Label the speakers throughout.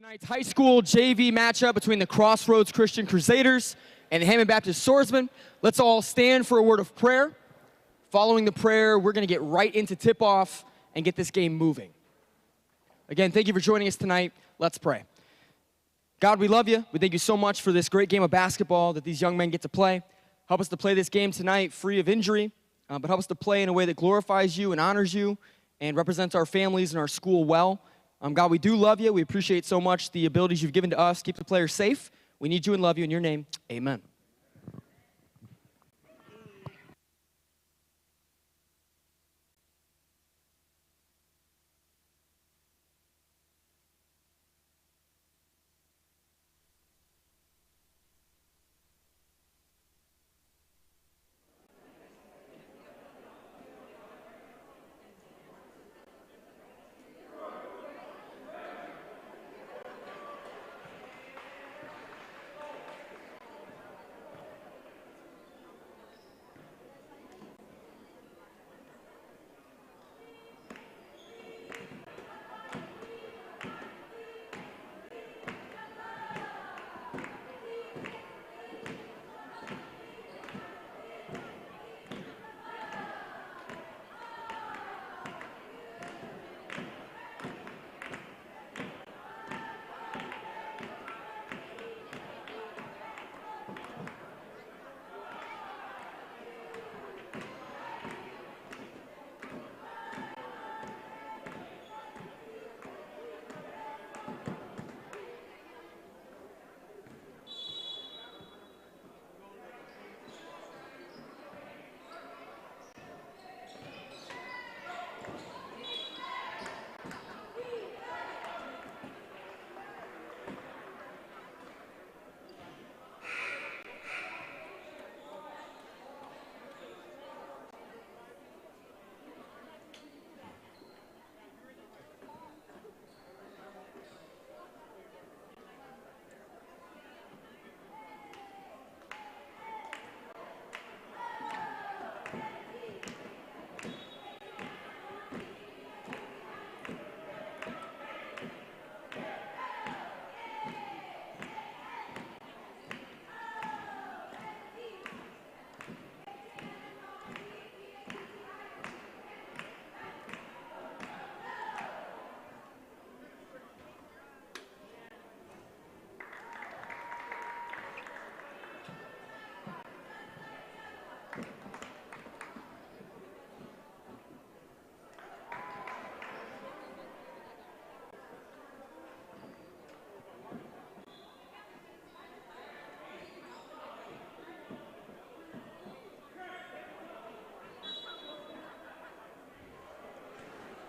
Speaker 1: Tonight's high school JV matchup between the Crossroads Christian Crusaders and the Hammond Baptist Swordsmen. Let's all stand for a word of prayer. Following the prayer, we're going to get right into tip-off and get this game moving. Again, thank you for joining us tonight. Let's pray. God, we love you. We thank you so much for this great game of basketball that these young men get to play. Help us to play this game tonight free of injury, but help us to play in a way that glorifies you and honors you and represents our families and our school well. God, we do love you. We appreciate so much the abilities you've given to us. Keep the players safe. We need you and love you. In your name, amen.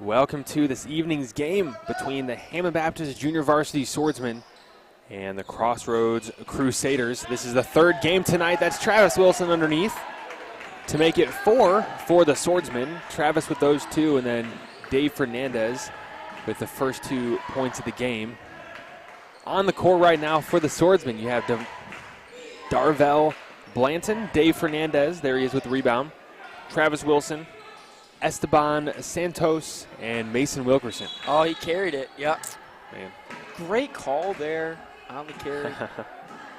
Speaker 2: Welcome to this evening's game between the Hammond Baptist Junior Varsity Swordsmen and the Crossroads Crusaders. This is the third game tonight. That's Travis Wilson underneath to make it 4 for the Swordsmen. Travis with those 2, and then Dave Fernandez with the first 2 points of the game. On the court right now for the Swordsmen, you have Darvell Blanton, Dave Fernandez, there he is with the rebound, Travis Wilson, Esteban Santos, and Mason Wilkerson.
Speaker 3: Oh, he carried it. Yep.
Speaker 2: Man.
Speaker 3: Great call there on the carry.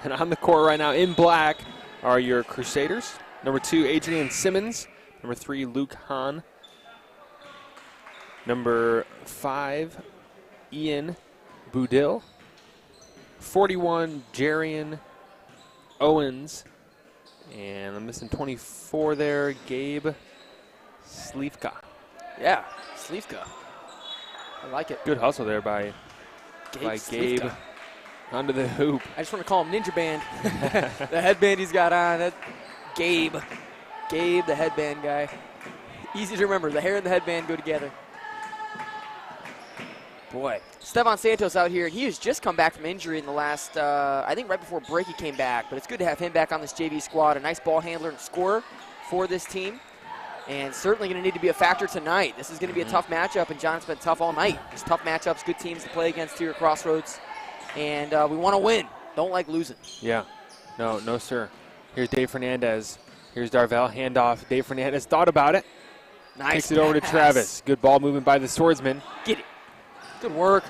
Speaker 2: And on the court right now in black are your Crusaders. Number 2, Adrian Simmons. Number 3, Luke Hahn. Number 5, Ian Boudil. 41, Jarian Owens. And I'm missing 24 there, Gabe Slivka.
Speaker 3: Yeah, Slivka. I like it.
Speaker 2: Good hustle there by Gabe under the hoop.
Speaker 3: I just want to call him Ninja Band. The headband he's got on. That Gabe. Gabe, the headband guy. Easy to remember. The hair and the headband go together. Boy. Esteban Santos out here. He has just come back from injury in the last, I think right before break he came back. But it's good to have him back on this JV squad. A nice ball handler and scorer for this team. And certainly going to need to be a factor tonight. This is going to be a tough matchup, and John's been tough all night. Just tough matchups, good teams to play against here at Crossroads. And we want to win. Don't like losing.
Speaker 2: Yeah. No, sir. Here's Dave Fernandez. Here's Darvell. Handoff. Dave Fernandez thought about it.
Speaker 3: Nice.
Speaker 2: Kicks it over to Travis. Good ball movement by the Swordsman.
Speaker 3: Get it. Good work.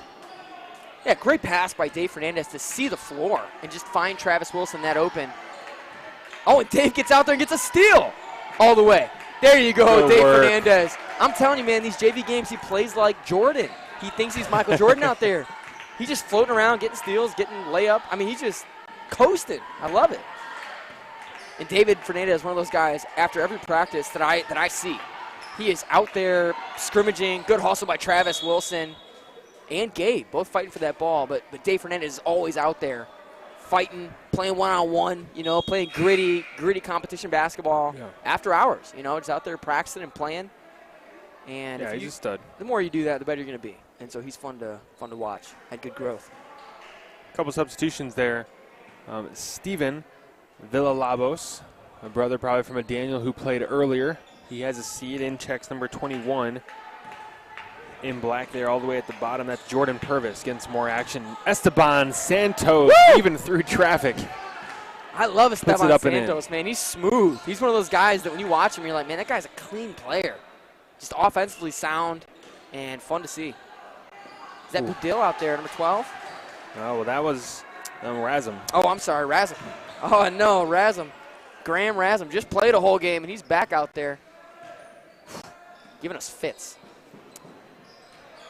Speaker 3: Yeah, great pass by Dave Fernandez to see the floor and just find Travis Wilson that open. Oh, and Dave gets out there and gets a steal all the way. There you go, Dave Fernandez. I'm telling you, man, these JV games, he plays like Jordan. He thinks he's Michael Jordan out there. He's just floating around, getting steals, getting layup. I mean, he's just coasting. I love it. And David Fernandez is one of those guys, after every practice that I see, he is out there scrimmaging. Good hustle by Travis Wilson and Gabe, both fighting for that ball. But Dave Fernandez is always out there fighting, playing one-on-one, playing gritty competition basketball after hours, just out there practicing and playing. And
Speaker 2: yeah, he's a stud.
Speaker 3: The more you do that, the better you're going to be. And so he's fun to watch. Had good growth.
Speaker 2: A couple substitutions there. Steven Villalobos, a brother probably from a Daniel who played earlier. He has a seat in, checks number 21 in black there all the way at the bottom. That's Jordan Purvis getting some more action. Esteban Santos, even through traffic.
Speaker 3: I love Esteban Santos, man. He's smooth. He's one of those guys that when you watch him, you're like, man, that guy's a clean player. Just offensively sound and fun to see. Is that Budil out there, number 12?
Speaker 2: Oh, well, that was Razum.
Speaker 3: Oh, I'm sorry, Razum. Oh, no, Razum. Graham Razum just played a whole game, and he's back out there giving us fits.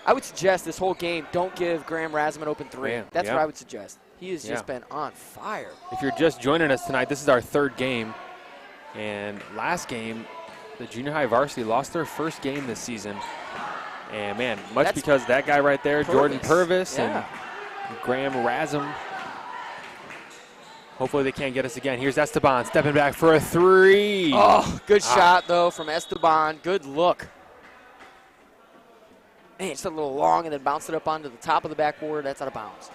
Speaker 3: I would suggest this whole game, don't give Graham Razum an open three.
Speaker 2: Man,
Speaker 3: That's what I would suggest. He has just been on fire.
Speaker 2: If you're just joining us tonight, this is our third game. And last game, the junior high varsity lost their first game this season. And, man, that's because that guy right there, Jordan Purvis and Graham Razum. Hopefully they can't get us again. Here's Esteban stepping back for a three.
Speaker 3: Oh, good shot, though, from Esteban. Good look. Man, it's a little long and then bounced it up onto the top of the backboard. That's out of bounds.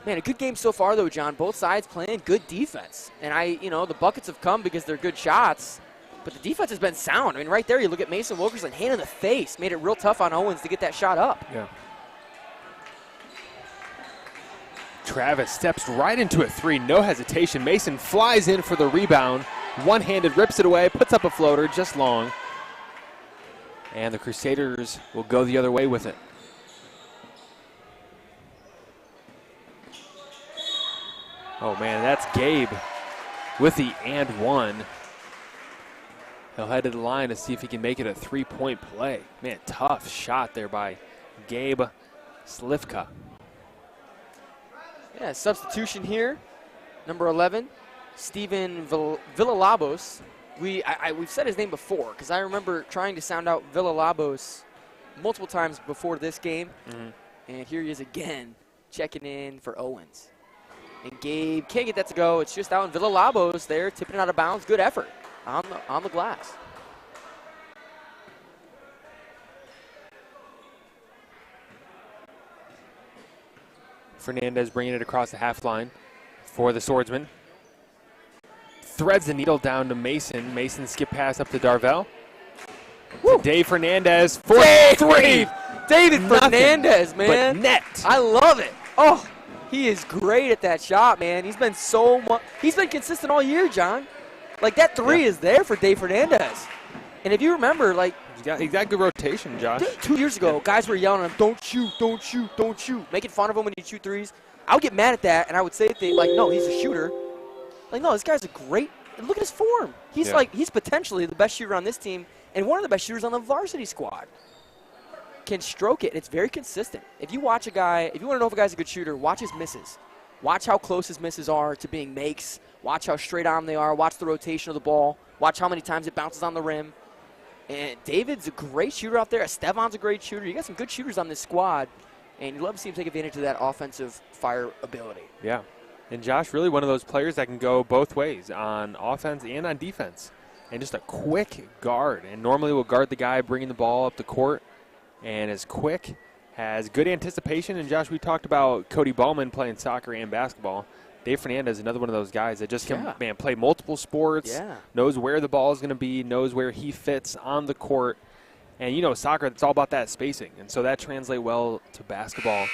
Speaker 3: Man, a good game so far, though, John. Both sides playing good defense. And the buckets have come because they're good shots. But the defense has been sound. I mean, right there, you look at Mason Wilkerson, hand in the face. Made it real tough on Owens to get that shot up.
Speaker 2: Yeah. Travis steps right into a three, no hesitation. Mason flies in for the rebound. One-handed, rips it away, puts up a floater, just long. And the Crusaders will go the other way with it. Oh, man, that's Gabe with the and one. He'll head to the line to see if he can make it a three-point play. Man, tough shot there by Gabe Slivka.
Speaker 3: Yeah, substitution here. Number 11, Steven Villalobos. We've said his name before because I remember trying to sound out Villalobos multiple times before this game. And here he is again, checking in for Owens. And Gabe can't get that to go. It's just out in Villalobos there, tipping it out of bounds. Good effort on the glass.
Speaker 2: Fernandez bringing it across the half line for the Swordsmen. Threads the needle down to Mason. Mason skip pass up to Darvell. To Dave Fernandez for three.
Speaker 3: David Fernandez, man.
Speaker 2: But net.
Speaker 3: I love it. Oh, he is great at that shot, man. He's been consistent all year, John. Like, that three is there for Dave Fernandez. And if you remember, like,
Speaker 2: he's got good rotation, Josh.
Speaker 3: 2 years ago, guys were yelling at him, don't shoot, don't shoot, don't shoot, making fun of him when he'd shoot threes. I would get mad at that, and I would say things like, no, he's a shooter. Like, no, this guy's a great – and look at his form. He's he's potentially the best shooter on this team and one of the best shooters on the varsity squad. Can stroke it. It's very consistent. If you watch a guy – if you want to know if a guy's a good shooter, watch his misses. Watch how close his misses are to being makes. Watch how straight on they are. Watch the rotation of the ball. Watch how many times it bounces on the rim. And David's a great shooter out there. Esteban's a great shooter. You got some good shooters on this squad, and you love to see him take advantage of that offensive fire ability.
Speaker 2: Yeah. And Josh, really one of those players that can go both ways on offense and on defense. And just a quick guard. And normally will guard the guy bringing the ball up the court. And is quick, has good anticipation. And Josh, we talked about Cody Ballman playing soccer and basketball. Dave Fernandez is another one of those guys that just can play multiple sports, knows where the ball is going to be, knows where he fits on the court. And, soccer, it's all about that spacing. And so that translates well to basketball.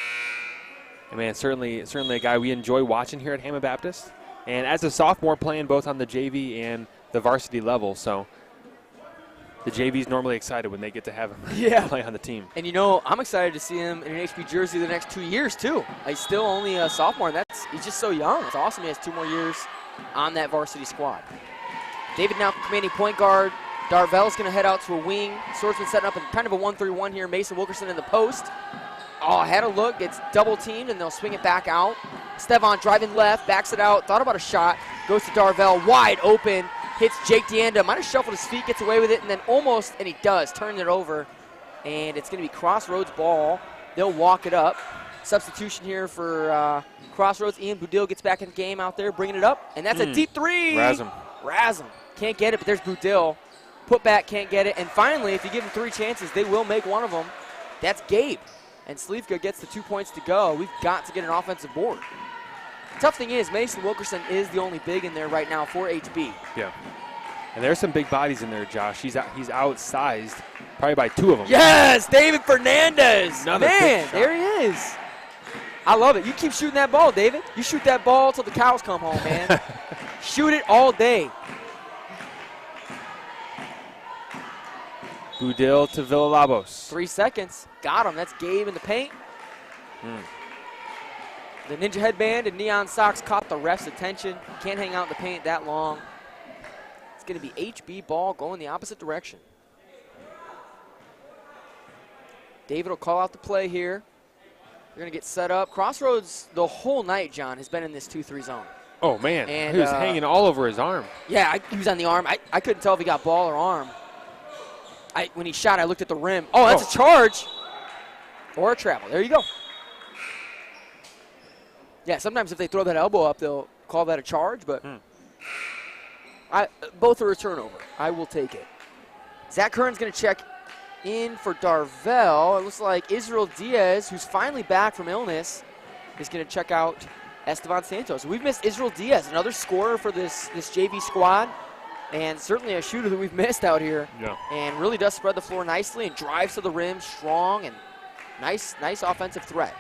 Speaker 2: And, man, certainly a guy we enjoy watching here at Hammond Baptist. And as a sophomore, playing both on the JV and the varsity level. So The JV's normally excited when they get to have him play on the team.
Speaker 3: And I'm excited to see him in an HB jersey the next 2 years too. He's still only a sophomore, and he's just so young. It's awesome he has 2 more years on that varsity squad. David now commanding point guard. Darvell's going to head out to a wing. Swordsman setting up in kind of a 1-3-1 here. Mason Wilkerson in the post. Oh, had a look, gets double teamed, and they'll swing it back out. Stevan driving left, backs it out, thought about a shot, goes to Darvell, wide open, hits Jake DeAnda, might have shuffled his feet, gets away with it, and then almost, and he does, turn it over, and it's going to be Crossroads ball. They'll walk it up. Substitution here for Crossroads. Ian Boudil gets back in the game out there, bringing it up, and that's a deep three. Razum. Can't get it, but there's Boudil. Put back, can't get it, and finally, if you give them 3 chances, they will make one of them. That's Gabe. And Slivka gets the 2 points to go. We've got to get an offensive board. Tough thing is, Mason Wilkerson is the only big in there right now for HB.
Speaker 2: Yeah. And there's some big bodies in there, Josh. He's outsized probably by 2 of them.
Speaker 3: Yes, David Fernandez.
Speaker 2: Another
Speaker 3: Man,
Speaker 2: big shot.
Speaker 3: there he is. I love it. You keep shooting that ball, David. You shoot that ball till the cows come home, man. Shoot it all day.
Speaker 2: Boudil to Villalobos.
Speaker 3: 3 seconds. Got him. That's Gabe in the paint. The ninja headband and neon socks caught the ref's attention. Can't hang out in the paint that long. It's going to be HB ball going the opposite direction. David will call out the play here. They're going to get set up. Crossroads the whole night, John, has been in this 2-3 zone.
Speaker 2: Oh, man.
Speaker 3: And,
Speaker 2: he was hanging all over his arm.
Speaker 3: Yeah, he was on the arm. I couldn't tell if he got ball or arm. When he shot, I looked at the rim. Oh, that's a charge. Or a travel. There you go. Yeah, sometimes if they throw that elbow up, they'll call that a charge, but both are a turnover. I will take it. Zach Curran's going to check in for Darvell. It looks like Israel Diaz, who's finally back from illness, is going to check out Esteban Santos. We've missed Israel Diaz, another scorer for this JV squad. And certainly a shooter that we've missed out here.
Speaker 2: Yeah.
Speaker 3: And really does spread the floor nicely and drives to the rim strong and nice offensive threat.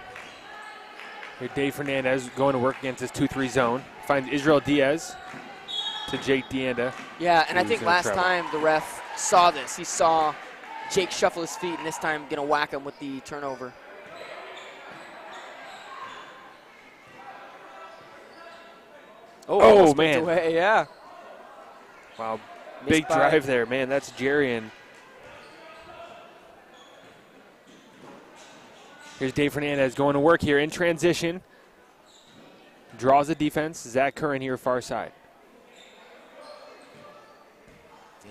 Speaker 2: Here, Dave Fernandez going to work against his 2-3 zone. Finds Israel Diaz to Jake DeAnda.
Speaker 3: Yeah, and I think last time the ref saw this. He saw Jake shuffle his feet, and this time going to whack him with the turnover.
Speaker 2: Oh man.
Speaker 3: Away, yeah.
Speaker 2: Wow, big drive there, man. That's Jarian. Here's Dave Fernandez going to work here in transition. Draws the defense. Zach Curran here far side.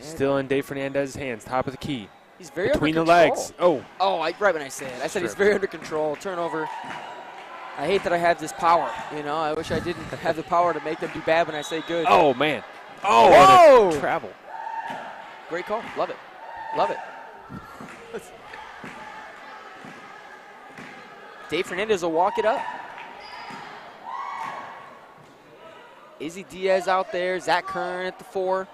Speaker 2: Still in Dave Fernandez's hands, top of the key.
Speaker 3: He's very
Speaker 2: between the
Speaker 3: under
Speaker 2: legs.
Speaker 3: Oh, right when I said it. I said he's very under control. Turnover. I hate that I have this power. I wish I didn't have the power to make them do bad when I say good.
Speaker 2: Oh, man. Oh,
Speaker 3: whoa!
Speaker 2: Travel.
Speaker 3: Great call. Love it. Love it. Dave Fernandez will walk it up. Izzy Diaz out there. Zach Curran at the 4.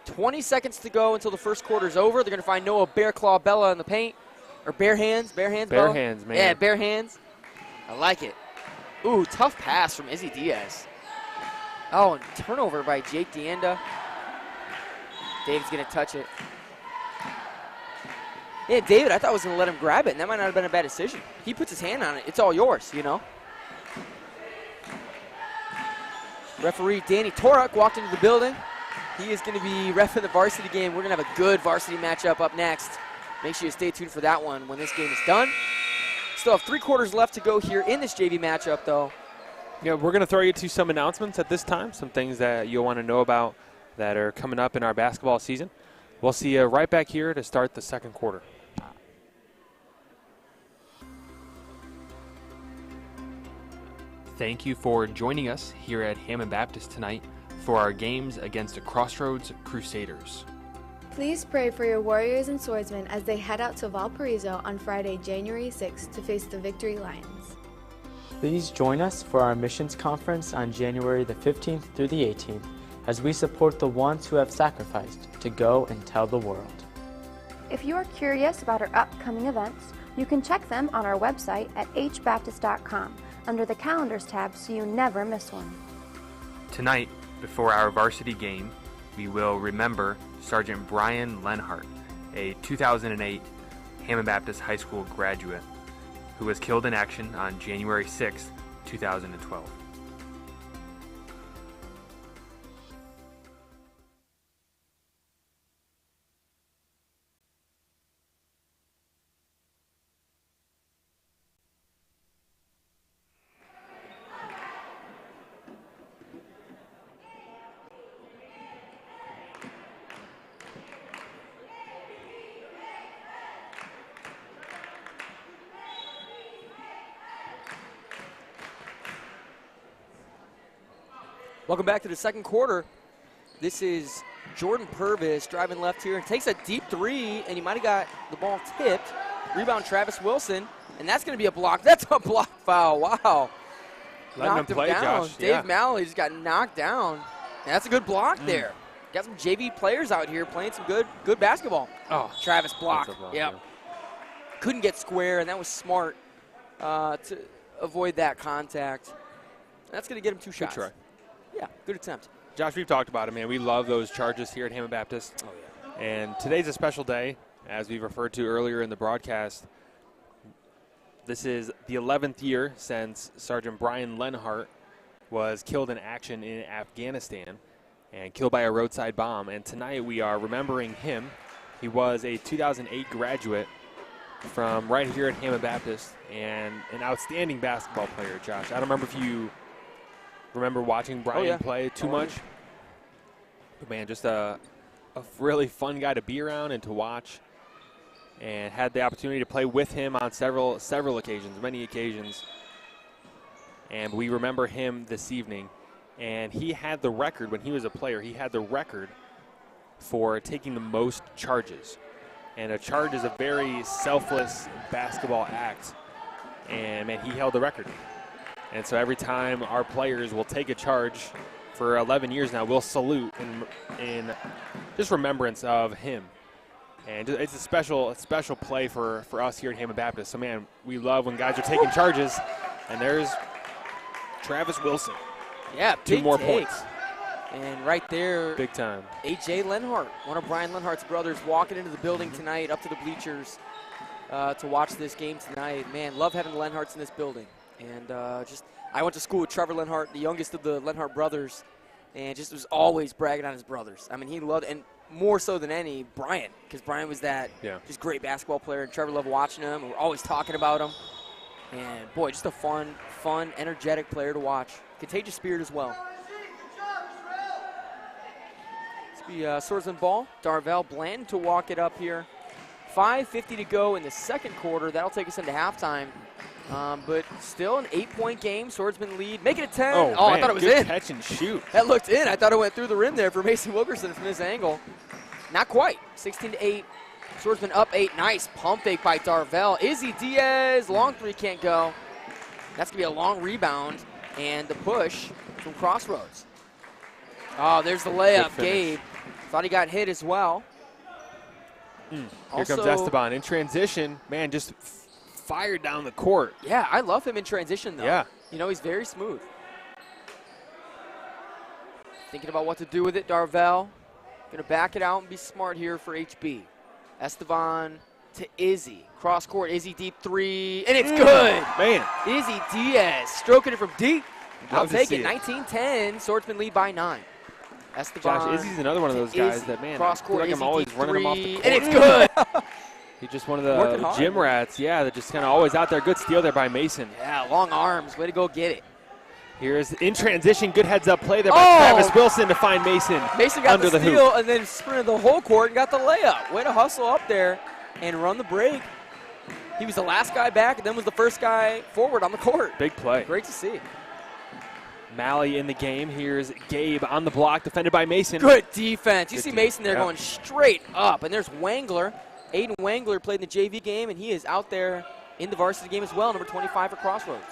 Speaker 3: 20 seconds to go until the first quarter's over. They're going to find Noah Bear Claw Bella in the paint. Or bare hands. Bare hands,
Speaker 2: Bare
Speaker 3: Bella?
Speaker 2: hands, man.
Speaker 3: Yeah, bare hands. I like it. Ooh, tough pass from Izzy Diaz. Oh, and turnover by Jake DeAnda. Dave's going to touch it. Yeah, David, I thought was going to let him grab it, and that might not have been a bad decision. He puts his hand on it. It's all yours, Referee Danny Torok walked into the building. He is going to be reffing the varsity game. We're going to have a good varsity matchup up next. Make sure you stay tuned for that one when this game is done. Still have 3 quarters left to go here in this JV matchup, though.
Speaker 2: Yeah, we're going to throw you to some announcements at this time, some things that you'll want to know about that are coming up in our basketball season. We'll see you right back here to start the second quarter.
Speaker 4: Thank you for joining us here at Hammond Baptist tonight for our games against the Crossroads Crusaders.
Speaker 5: Please pray for your warriors and swordsmen as they head out to Valparaiso on Friday, January 6th to face the Victory Lions.
Speaker 6: Please join us for our missions conference on January the 15th through the 18th as we support the ones who have sacrificed to go and tell the world.
Speaker 7: If you are curious about our upcoming events, you can check them on our website at hbaptist.com under the Calendars tab so you never miss one.
Speaker 4: Tonight, before our varsity game, we will remember Sergeant Brian Lenhart, a 2008 Hammond Baptist High School graduate who was killed in action on January 6, 2012.
Speaker 3: Welcome back to the second quarter. This is Jordan Purvis driving left here and takes a deep three, and he might have got the ball tipped. Rebound Travis Wilson, and that's going to be a block. That's a block foul. Wow. Knocked him down.
Speaker 2: Josh.
Speaker 3: Dave Malley just got knocked down. And that's a good block there. Got some JV players out here playing some good basketball.
Speaker 2: Oh,
Speaker 3: Travis block.
Speaker 2: block,
Speaker 3: Yep.
Speaker 2: yeah.
Speaker 3: Couldn't get square, and that was smart to avoid that contact. That's going to get him 2 shots.
Speaker 2: Good try.
Speaker 3: Yeah, good attempt.
Speaker 2: Josh, we've talked about it, man. We love those charges here at Hammond Baptist.
Speaker 3: Oh, yeah.
Speaker 2: And today's a special day, as we've referred to earlier in the broadcast. This is the 11th year since Sergeant Brian Lenhart was killed in action in Afghanistan and killed by a roadside bomb. And tonight we are remembering him. He was a 2008 graduate from right here at Hammond Baptist and an outstanding basketball player, Josh. I don't remember if you remember watching Brian play too much. But, man, just a really fun guy to be around and to watch. And had the opportunity to play with him on several occasions, many occasions. And we remember him this evening. And he had the record, when he was a player, he had the record for taking the most charges. And a charge is a very selfless basketball act. And, man, he held the record. And so every time our players will take a charge for 11 years now, we'll salute in just remembrance of him. And it's a special play for us here at Hammond Baptist. So, man, we love when guys are taking charges. And there's Travis Wilson.
Speaker 3: Yeah,
Speaker 2: 2 more points.
Speaker 3: And right there,
Speaker 2: Big time.
Speaker 3: A.J. Lenhart, one of Brian Lenhart's brothers, walking into the building tonight, up to the bleachers to watch this game tonight. Man, love having the Lenharts in this building. And I went to school with Trevor Lenhart, the youngest of the Lenhart brothers, and just was always bragging on his brothers. I mean, he loved, and more so than any, Brian, because Brian was that just great basketball player, and Trevor loved watching him, and we're always talking about him. And, boy, just a fun, energetic player to watch. Contagious spirit as well. This will be Swordsman ball. Darvell Blanton to walk it up here. 5:50 to go in the second quarter. That'll take us into halftime. But still an 8-point game. Swordsman lead. Make it a 10.
Speaker 2: Oh, man,
Speaker 3: I thought it was
Speaker 2: good
Speaker 3: in.
Speaker 2: catch and shoot.
Speaker 3: That looked in. I thought it went through the rim there for Mason Wilkerson from this angle. Not quite. 16-8. Swordsman up 8. Nice pump fake by Darvell. Izzy Diaz. Long three can't go. That's going to be a long rebound. And the push from Crossroads. Oh, there's the layup. Gabe. Thought he got hit as well.
Speaker 2: Here comes Esteban in transition. Man, just fired down the court.
Speaker 3: Yeah, I love him in transition, though.
Speaker 2: Yeah.
Speaker 3: You know, he's very smooth. Thinking about what to do with it, Darvell. Going to back it out and be smart here for HB. Esteban to Izzy. Cross court, Izzy deep three, and it's good.
Speaker 2: Man.
Speaker 3: Izzy Diaz stroking it from deep. I'll
Speaker 2: Love to
Speaker 3: take
Speaker 2: see
Speaker 3: it. 19-10. Swordsman lead by 9. Esteban.
Speaker 2: Josh, Izzy's another one of those guys that, man,
Speaker 3: cross
Speaker 2: I feel
Speaker 3: court,
Speaker 2: like I'm
Speaker 3: Izzy
Speaker 2: always
Speaker 3: deep
Speaker 2: running him off the
Speaker 3: three,
Speaker 2: court.
Speaker 3: and it's good.
Speaker 2: He's just one of
Speaker 3: Working
Speaker 2: the
Speaker 3: hard.
Speaker 2: gym rats, that just kind of always out there. Good steal there by Mason.
Speaker 3: Yeah, long arms. Way to go get it.
Speaker 2: Here's in transition. Good heads-up play there by Travis Wilson to find Mason.
Speaker 3: Mason got
Speaker 2: under
Speaker 3: the
Speaker 2: the
Speaker 3: steal
Speaker 2: hoop.
Speaker 3: and then sprinted the whole court and got the layup. Way to hustle up there and run the break. He was the last guy back and then was the first guy forward on the court.
Speaker 2: Big play.
Speaker 3: Great to see.
Speaker 2: Malley in the game. Here's Gabe on the block, defended by Mason.
Speaker 3: Good defense. You see
Speaker 2: defense,
Speaker 3: Mason there
Speaker 2: yeah.
Speaker 3: going straight up. And there's Wangler. Aiden Wangler played in the JV game, and he is out there in the varsity game as well, number 25 for Crossroads.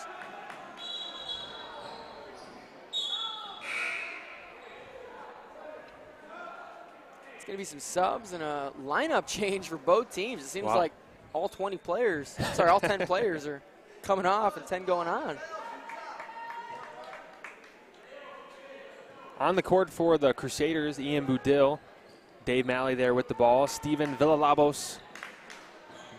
Speaker 3: It's going to be some subs and a lineup change for both teams. It seems like all 20 players, sorry, all 10 players are coming off and 10 going on.
Speaker 2: On the court for the Crusaders, Ian Boudil Dave Malley there with the ball. Steven Villalobos,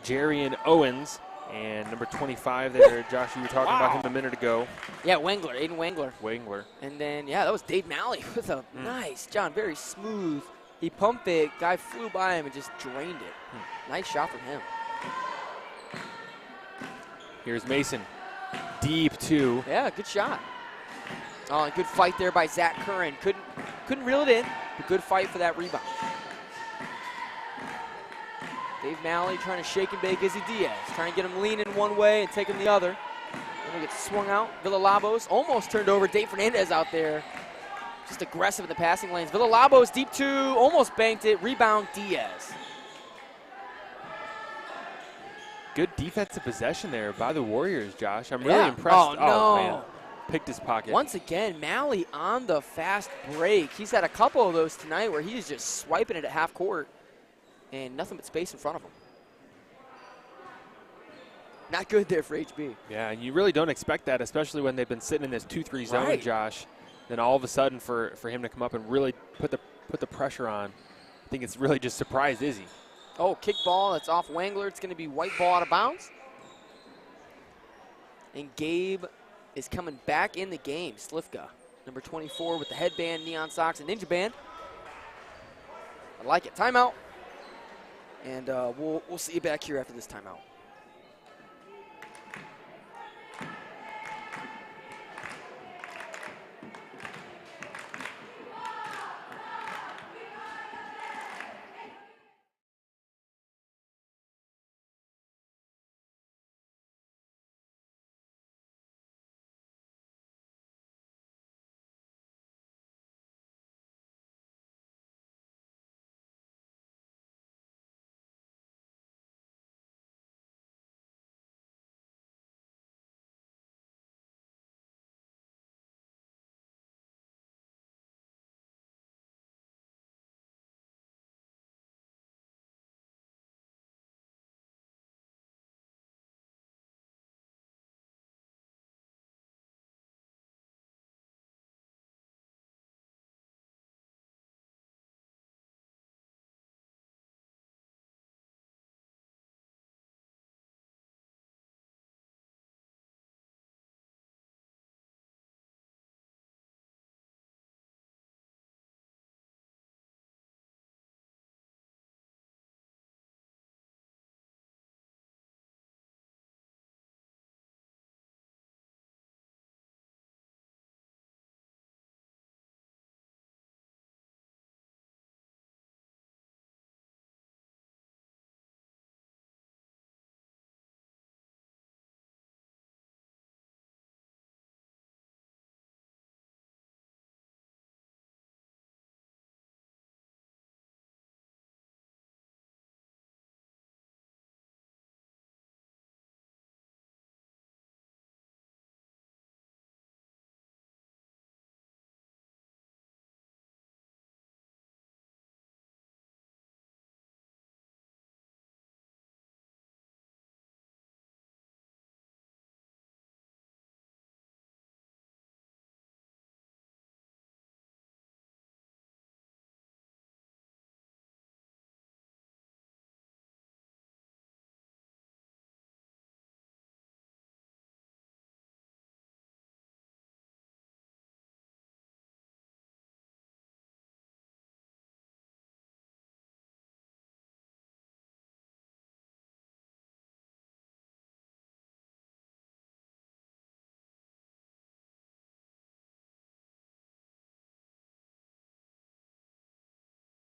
Speaker 2: Jarian Owens, and number 25 there, Josh, you were talking about him a minute ago.
Speaker 3: Yeah, Wengler, Aiden Wengler.
Speaker 2: Wengler.
Speaker 3: And then, yeah, that was Dave Malley with a nice, John, very smooth. He pumped it, guy flew by him and just drained it. Nice shot from him.
Speaker 2: Here's Mason, deep 2.
Speaker 3: Yeah, good shot. Oh, and good fight there by Zach Curran. Couldn't reel it in, but good fight for that rebound. Dave Malley trying to shake and bake Izzy Diaz, trying to get him leaning one way and take him the other. Then he gets swung out. Villalobos almost turned over. Dave Fernandez out there, just aggressive in the passing lanes. Villalobos deep 2, almost banked it. Rebound Diaz.
Speaker 2: Good defensive possession there by the Warriors, Josh. I'm really impressed.
Speaker 3: Oh, no.
Speaker 2: Man. Picked his pocket.
Speaker 3: Once again, Malley on the fast break. He's had a couple of those tonight where he's just swiping it at half court and nothing but space in front of him. Not good there for HB.
Speaker 2: Yeah, and you really don't expect that, especially when they've been sitting in this 2-3 zone, Josh. Then all of a sudden for him to come up and really put the pressure on, I think it's really just surprised Izzy.
Speaker 3: Oh, kick ball, that's off Wengler. It's going to be white ball out of bounds. And Gabe is coming back in the game. Slifka, number 24 with the headband, neon socks, and ninja band. I like it. Timeout. And we'll see you back here after this timeout.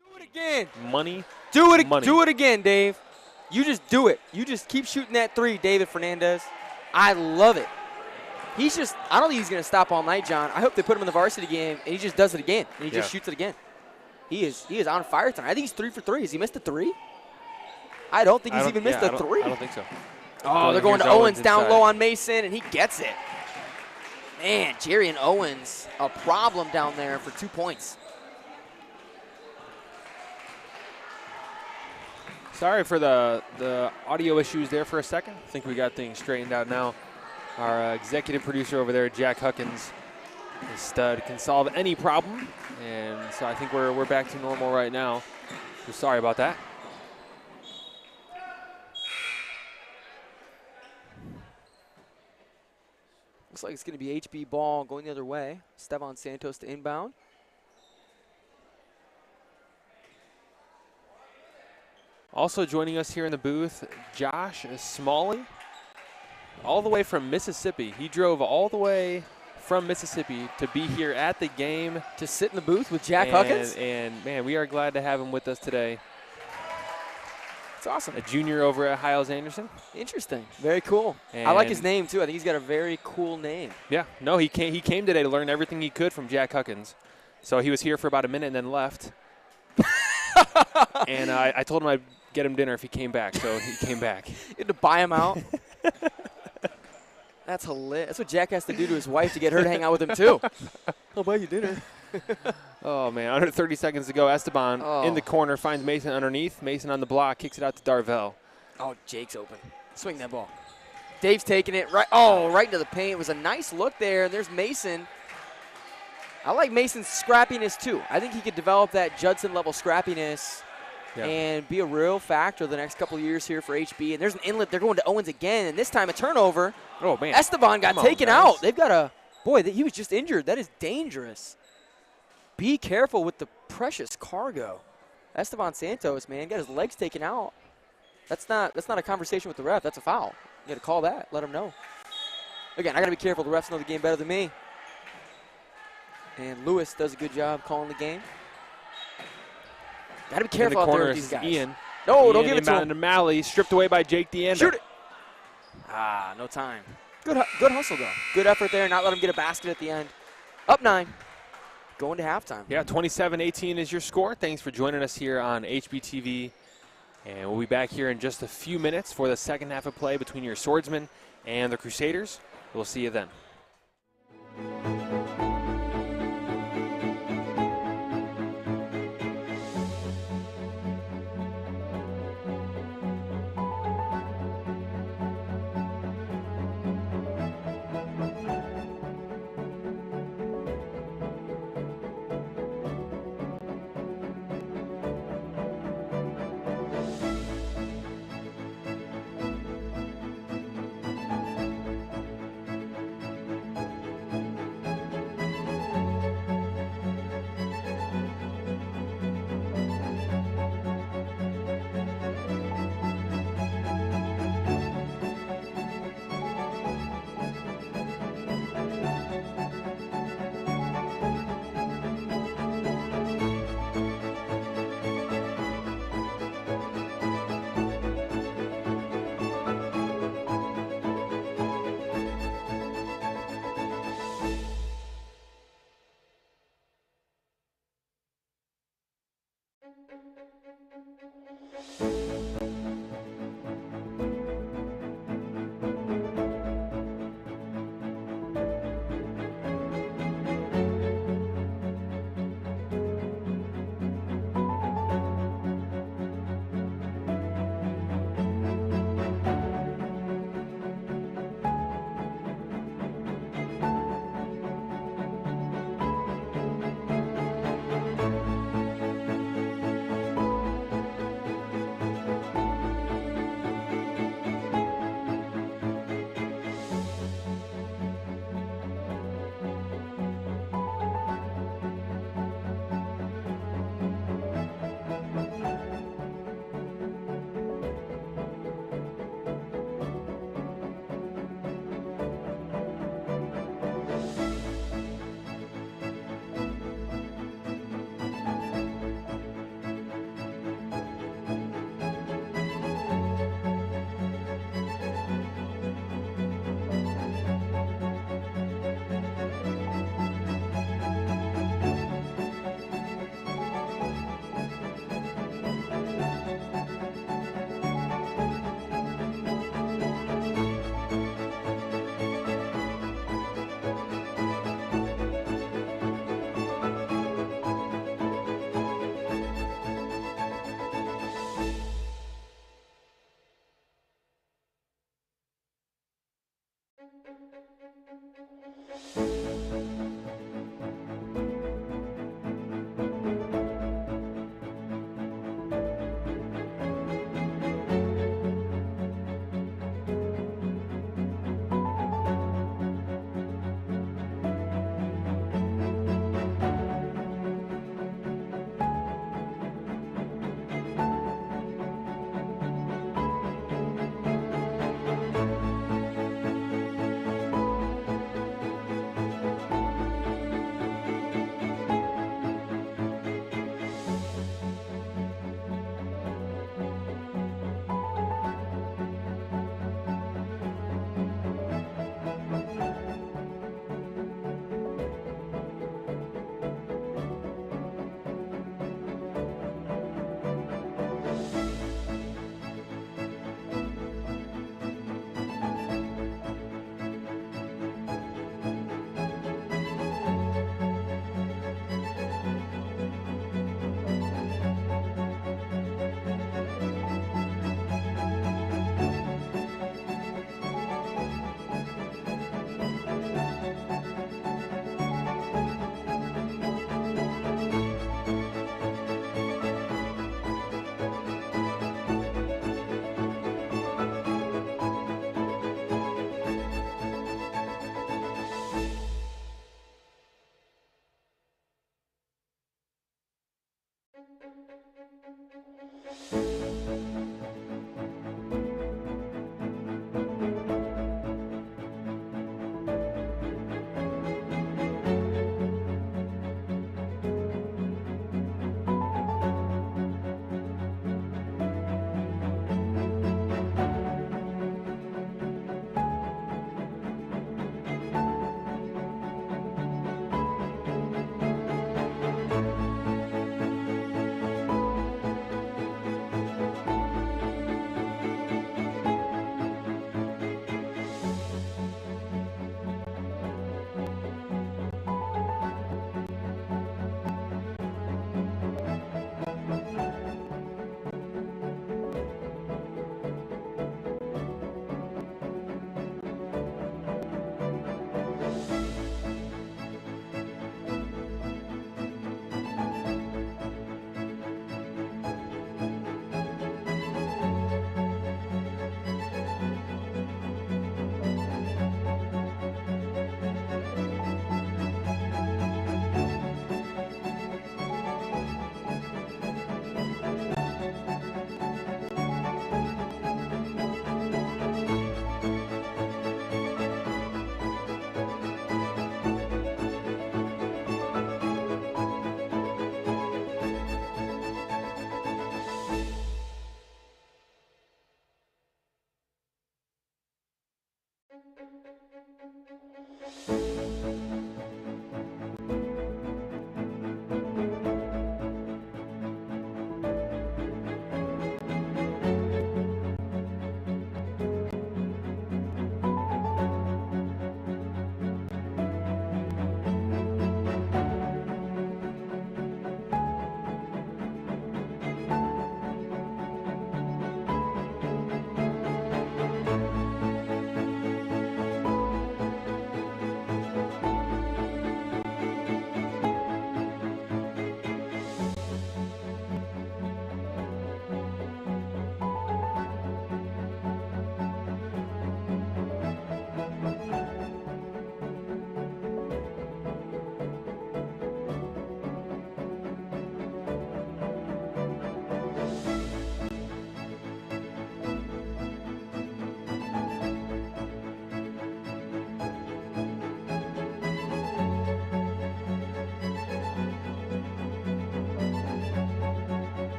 Speaker 3: Do it again.
Speaker 2: Money.
Speaker 3: Do it.
Speaker 2: Money.
Speaker 3: Do it again, Dave. You just do it. You just keep shooting that three, David Fernandez. I love it. He's just, I don't think he's going to stop all night, John. I hope they put him in the varsity game, and he just does it again. And he just shoots it again. He is on fire tonight. I think he's 3 for 3. Has he missed a three? I don't think he's even missed a three.
Speaker 2: I don't think so.
Speaker 3: Oh, they're going to Owens down low on Mason, and he gets it. Man, Jerry and Owens, a problem down there for 2 points.
Speaker 2: Sorry for the audio issues there for a second. I think we got things straightened out now. Our executive producer over there, Jack Huckins, his stud, can solve any problem. And so I think we're back to normal right now. We're sorry about that.
Speaker 3: Looks like it's going to be HB ball going the other way. Esteban Santos to inbound.
Speaker 2: Also joining us here in the booth, Josh Smalley, all the way from Mississippi. He drove all the way from Mississippi to be here at the game.
Speaker 3: To sit in the booth with Jack Huckins?
Speaker 2: And man, we are glad to have him with us today.
Speaker 3: It's awesome.
Speaker 2: A junior over at Hiles Anderson.
Speaker 3: Interesting. Very cool. I like his name, too. I think he's got a very cool name.
Speaker 2: Yeah. No, he came today to learn everything he could from Jack Huckins. So he was here for about a minute and then left. And I told him I'd get him dinner if he came back, so he came back.
Speaker 3: You had to buy him out. That's hilarious. That's what Jack has to do to his wife to get her to hang out with him, too. I'll buy you dinner.
Speaker 2: Oh, man. Under 30 seconds to go. Esteban in the corner finds Mason underneath. Mason on the block, kicks it out to Darvell.
Speaker 3: Oh, Jake's open. Swing that ball. Dave's taking it right into the paint. It was a nice look there, and there's Mason. I like Mason's scrappiness, too. I think he could develop that Judson-level scrappiness and be a real factor the next couple of years here for HB. And there's an inlet. They're going to Owens again, and this time a turnover.
Speaker 2: Oh, man.
Speaker 3: Esteban got taken out. They've got a – boy, he was just injured. That is dangerous. Be careful with the precious cargo. Esteban Santos, man, got his legs taken out. That's not a conversation with the ref. That's a foul. You got to call that. Let him know. Again, I got to be careful. The refs know the game better than me. And Lewis does a good job calling the game. Got to be careful out there with these guys.
Speaker 2: Ian.
Speaker 3: No, don't give it to him.
Speaker 2: To Malley, stripped away by Jake DeAnder.
Speaker 3: Shoot it. Ah, no time. Good hustle, though. Good effort there. Not let him get a basket at the end. Up 9. Going to halftime.
Speaker 2: Yeah, 27-18 is your score. Thanks for joining us here on HBTV. And we'll be back here in just a few minutes for the second half of play between your Swordsmen and the Crusaders. We'll see you then.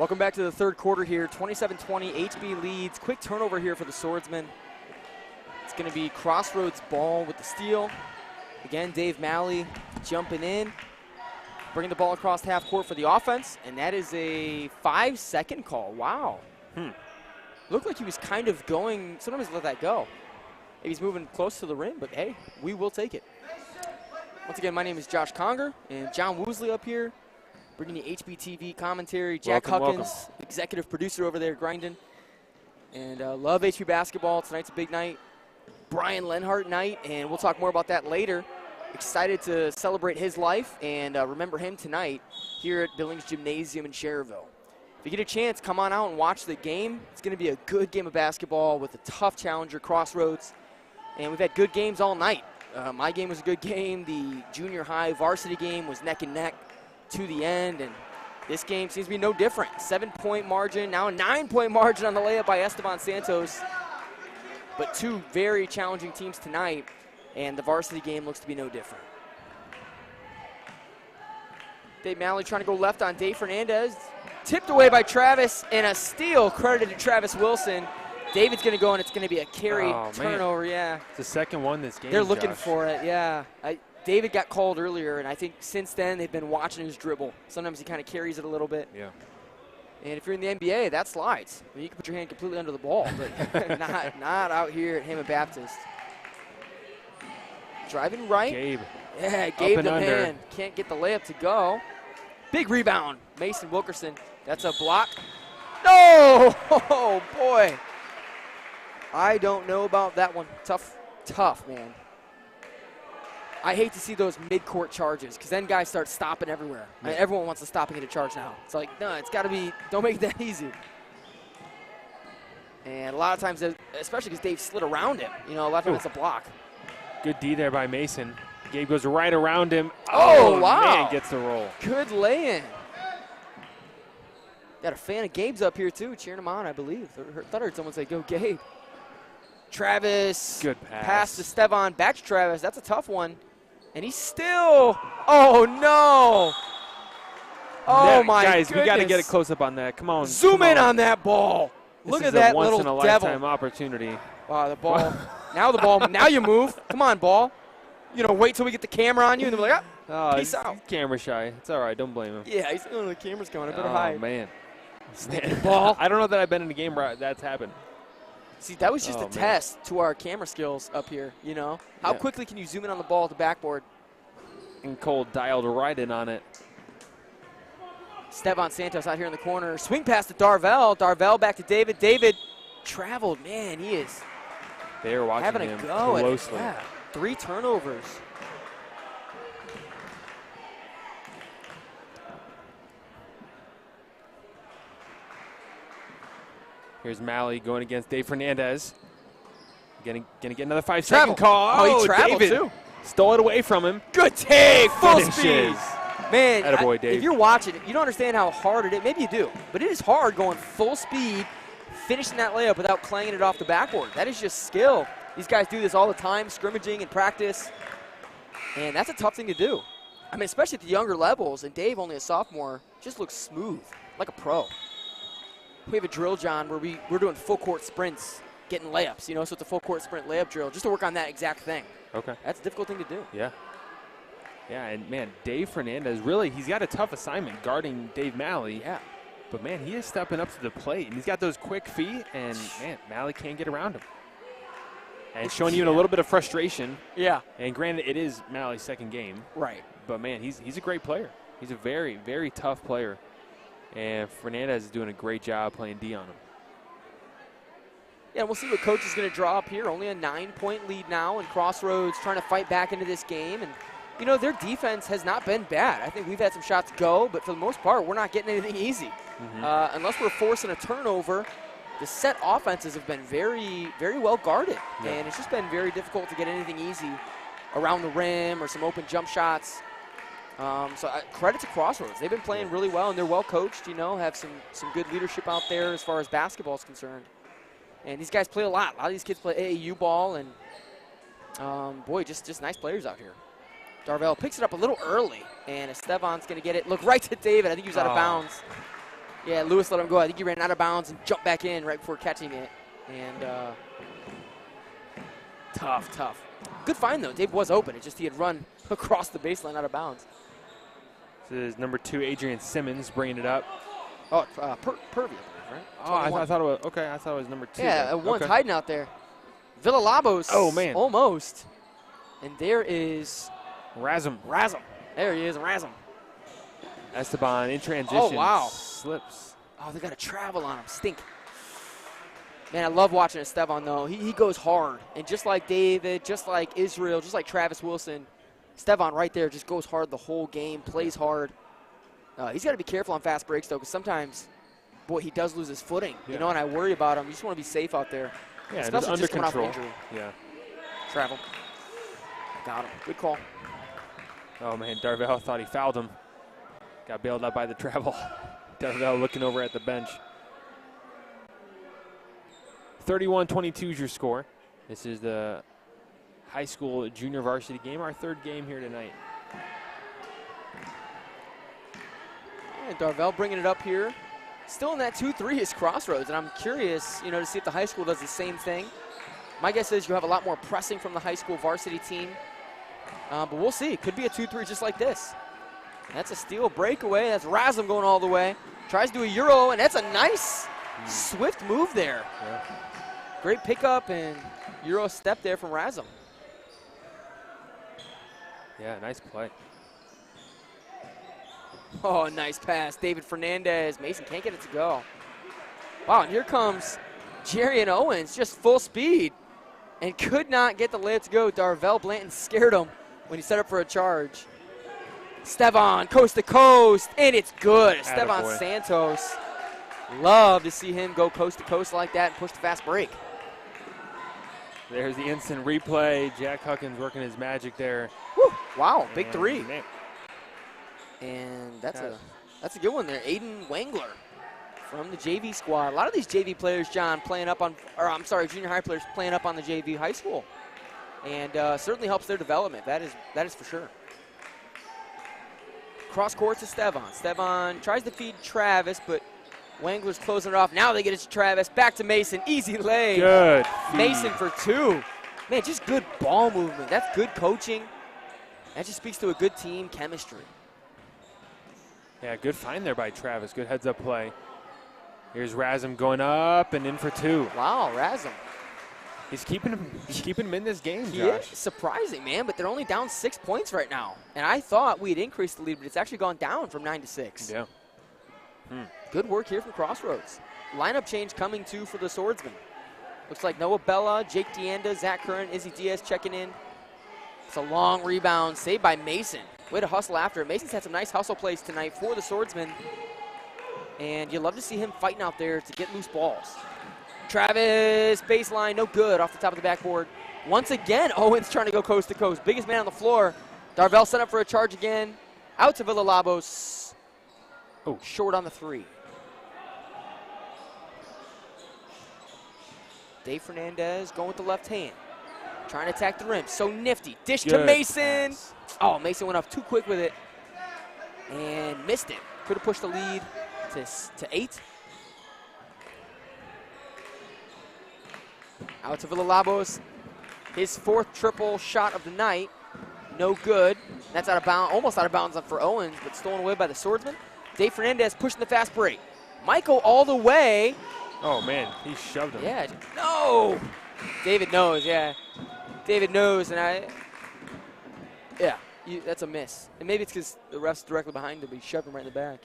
Speaker 3: Welcome back to the third quarter here. 27-20, HB leads. Quick turnover here for the Swordsmen. It's going to be Crossroads ball with the steal. Again, Dave Malley jumping in, bringing the ball across half court for the offense, and that is a 5-second call. Wow. Looked like he was kind of going, sometimes let that go. Maybe he's moving close to the rim, but hey, we will take it. Once again, my name is Josh Conger, and John Woosley up here, bringing you HBTV commentary. Jack Huckins, executive producer over there, grinding. And love HB basketball. Tonight's a big night. Brian Lenhart night, and we'll talk more about that later. Excited to celebrate his life and remember him tonight here at Billings Gymnasium in Cherville. If you get a chance, come on out and watch the game. It's going to be a good game of basketball with a tough challenger, Crossroads. And we've had good games all night. My game was a good game. The junior high varsity game was neck and neck to the end, and this game seems to be no different. 7-point margin, now a 9-point margin on the layup by Esteban Santos. But two very challenging teams tonight, and the varsity game looks to be no different. Dave Malley trying to go left on Dave Fernandez. Tipped away by Travis, and a steal credited to Travis Wilson. David's going to go, and it's going to be a carry turnover, yeah.
Speaker 2: It's the second one this game,
Speaker 3: They're looking
Speaker 2: Josh.
Speaker 3: for it, yeah. David got called earlier, and I think since then they've been watching his dribble. Sometimes he kind of carries it a little bit.
Speaker 2: Yeah.
Speaker 3: And if you're in the NBA, that slides. I mean, you can put your hand completely under the ball, but not out here at Hammond Baptist. Driving right.
Speaker 2: Gabe.
Speaker 3: Yeah, Gabe
Speaker 2: and
Speaker 3: the
Speaker 2: under.
Speaker 3: man. Can't get the layup to go. Big rebound. Mason Wilkerson. That's a block. No! Oh, boy. I don't know about that one. Tough, man. I hate to see those mid-court charges because then guys start stopping everywhere. I mean, everyone wants to stop and get a charge now. It's like, no, it's got to be, don't make it that easy. And a lot of times, especially because Dave slid around him, a lot of times it's a block.
Speaker 2: Good D there by Mason. Gabe goes right around him.
Speaker 3: Oh, wow.
Speaker 2: Man, gets the roll.
Speaker 3: Good lay-in. Got a fan of Gabe's up here, too, cheering him on, I believe. Thought I heard someone say, go Gabe. Travis.
Speaker 2: Good pass.
Speaker 3: Pass to Stevan. Back to Travis. That's a tough one. And he's still. Oh, no. Oh, my
Speaker 2: guys,
Speaker 3: goodness.
Speaker 2: we got to get a close-up on that. Come on.
Speaker 3: Zoom in on that ball.
Speaker 2: This
Speaker 3: Look
Speaker 2: is
Speaker 3: at that
Speaker 2: a
Speaker 3: little
Speaker 2: once-in-a-lifetime
Speaker 3: devil.
Speaker 2: opportunity.
Speaker 3: Wow, the ball. Now you move. Come on, ball. Wait till we get the camera on you, and then we're like,
Speaker 2: Oh,
Speaker 3: peace out.
Speaker 2: He's camera shy. It's all right. Don't blame him.
Speaker 3: Yeah, he's, the camera's coming. I better
Speaker 2: Oh,
Speaker 3: hide.
Speaker 2: man.
Speaker 3: Ball.
Speaker 2: I don't know that I've been in a game where that's happened.
Speaker 3: See, that was just a
Speaker 2: man.
Speaker 3: test to our camera skills up here, How quickly can you zoom in on the ball at the backboard?
Speaker 2: And Cole dialed right in on it.
Speaker 3: Esteban Santos out here in the corner. Swing pass to Darvell. Darvell back to David. David traveled. Man, he is
Speaker 2: They are watching
Speaker 3: having
Speaker 2: him
Speaker 3: a go
Speaker 2: closely.
Speaker 3: at it. Yeah, 3 turnovers.
Speaker 2: Here's Malley going against Dave Fernandez. Gonna get another 5-second
Speaker 3: Travel.
Speaker 2: call.
Speaker 3: Oh, he traveled
Speaker 2: David
Speaker 3: too.
Speaker 2: Stole it away from him.
Speaker 3: Good take. Full
Speaker 2: Finishes.
Speaker 3: speed. Man,
Speaker 2: Attaboy, Dave.
Speaker 3: if you're watching it, you don't understand how hard it is. Maybe you do, but it is hard going full speed, finishing that layup without clanging it off the backboard. That is just skill. These guys do this all the time, scrimmaging and practice, and that's a tough thing to do. I mean, especially at the younger levels, and Dave, only a sophomore, just looks smooth, like a pro. We have a drill, John, where we're doing full court sprints, getting layups, so it's a full court sprint layup drill, just to work on that exact thing.
Speaker 2: Okay.
Speaker 3: That's a difficult thing to do.
Speaker 2: Yeah. Yeah, and, man, Dave Fernandez, really, he's got a tough assignment guarding Dave Malley.
Speaker 3: Yeah.
Speaker 2: But, man, he is stepping up to the plate, and he's got those quick feet, and, man, Malley can't get around him. And showing you a little bit of frustration.
Speaker 3: Yeah.
Speaker 2: And granted, it is Malley's second game.
Speaker 3: Right.
Speaker 2: But, man, he's a great player. He's a very, very tough player. And Fernandez is doing a great job playing D on him.
Speaker 3: Yeah, we'll see what coach is going to draw up here. Only a 9-point lead now, and Crossroads trying to fight back into this game. And, their defense has not been bad. I think we've had some shots go, but for the most part, we're not getting anything easy. Unless we're forcing a turnover, the set offenses have been very, very well guarded.
Speaker 2: Yeah.
Speaker 3: And it's just been very difficult to get anything easy around the rim or some open jump shots. So credit to Crossroads. They've been playing really well, and they're well coached, have some good leadership out there as far as basketball is concerned. And these guys play a lot. A lot of these kids play AAU ball, and boy, just nice players out here. Darvell picks it up a little early, and Esteban's going to get it. Look right to David. I think he was out of bounds. Yeah, Lewis let him go. I think he ran out of bounds and jumped back in right before catching it. And tough. Good find, though. Dave was open. It's just he had run across the baseline out of bounds.
Speaker 2: This is number 2, Adrian Simmons, bringing it up.
Speaker 3: Oh, Purvey, right?
Speaker 2: Oh, I thought it was, okay, I thought it was number 2.
Speaker 3: Yeah, one's hiding out there. Villalobos.
Speaker 2: Oh, man.
Speaker 3: Almost. And there is
Speaker 2: Razum.
Speaker 3: There he is, Razum.
Speaker 2: Esteban in transition.
Speaker 3: Oh, wow.
Speaker 2: Slips.
Speaker 3: Oh, they got to travel on him. Stink. Man, I love watching Esteban, though. He goes hard. And just like David, just like Israel, just like Travis Wilson, Esteban right there just goes hard the whole game, plays hard. He's got to be careful on fast breaks, though, because sometimes, boy, he does lose his footing.
Speaker 2: Yeah.
Speaker 3: You know, and I worry about him. You just want to be safe out there.
Speaker 2: Yeah,
Speaker 3: especially
Speaker 2: under
Speaker 3: just coming off
Speaker 2: control.
Speaker 3: injury.
Speaker 2: Yeah.
Speaker 3: Travel. Got him. Good call.
Speaker 2: Oh, man, Darvell thought he fouled him. Got bailed out by the travel. Darvell looking over at the bench. 31-22 is your score. This is the high school junior varsity game, our 3rd game here tonight.
Speaker 3: And Darvell bringing it up here. Still in that 2-3 is Crossroads, and I'm curious, to see if the high school does the same thing. My guess is you have a lot more pressing from the high school varsity team, but we'll see. Could be a 2-3 just like this. That's a steal breakaway. That's Razum going all the way. Tries to do a Euro, and that's a nice, swift move there.
Speaker 2: Yeah.
Speaker 3: Great pickup and Euro step there from Razum.
Speaker 2: Yeah, nice play.
Speaker 3: Oh, nice pass. David Fernandez. Mason can't get it to go. Wow, and here comes Jerry and Owens, just full speed, and could not get the layup to go. Darvell Blanton scared him when he set up for a charge. Esteban, coast to coast, and it's good. Esteban
Speaker 2: Attaboy.
Speaker 3: Santos. Love to see him go coast to coast like that and push the fast break.
Speaker 2: There's the instant replay. Jack Huckins working his magic there.
Speaker 3: Whew, wow, big
Speaker 2: And
Speaker 3: 3.
Speaker 2: man,
Speaker 3: And that's a good one there. Aiden Wangler from the JV squad. A lot of these JV players, John, junior high players playing up on the JV high school. And certainly helps their development. That is for sure. Cross court to Stevan. Stevan tries to feed Travis, but Wangler's closing it off. Now they get it to Travis. Back to Mason. Easy lay.
Speaker 2: good feed.
Speaker 3: Mason for 2. Man, just good ball movement. That's good coaching. That just speaks to a good team chemistry.
Speaker 2: Yeah, good find there by Travis. Good heads-up play. Here's Razum going up and in for 2.
Speaker 3: Wow, Razum.
Speaker 2: He's keeping him in this game,
Speaker 3: He
Speaker 2: Josh.
Speaker 3: is surprising, man, but they're only down 6 points right now. And I thought we'd increased the lead, but it's actually gone down from 9 to 6.
Speaker 2: Yeah.
Speaker 3: Good work here from Crossroads. Lineup change coming too for the Swordsmen. Looks like Noah Bella, Jake Deanda, Zach Curran, Izzy Diaz checking in. It's a long rebound, saved by Mason. Way to hustle after it. Mason's had some nice hustle plays tonight for the Swordsmen. And you love to see him fighting out there to get loose balls. Travis, baseline, no good off the top of the backboard. Once again, Owens trying to go coast to coast. Biggest man on the floor. Darvell set up for a charge again. Out to Villalobos. Oh, short on the 3. Dave Fernandez going with the left hand. Trying to attack the rim. So nifty. Dish to
Speaker 2: Good
Speaker 3: Mason.
Speaker 2: pass.
Speaker 3: Oh, Mason went up too quick with it and missed it. Could have pushed the lead to 8. Out to Villalobos. His 4th triple shot of the night. No good. That's out of bounds, almost out of bounds for Owens, but stolen away by the Swordsman. Dave Fernandez pushing the fast break. Michael all the way.
Speaker 2: Oh, man, he shoved him.
Speaker 3: Yeah, no. David knows, yeah. David knows, and that's a miss. And maybe it's because the ref's directly behind him, but he shoved him right in the back.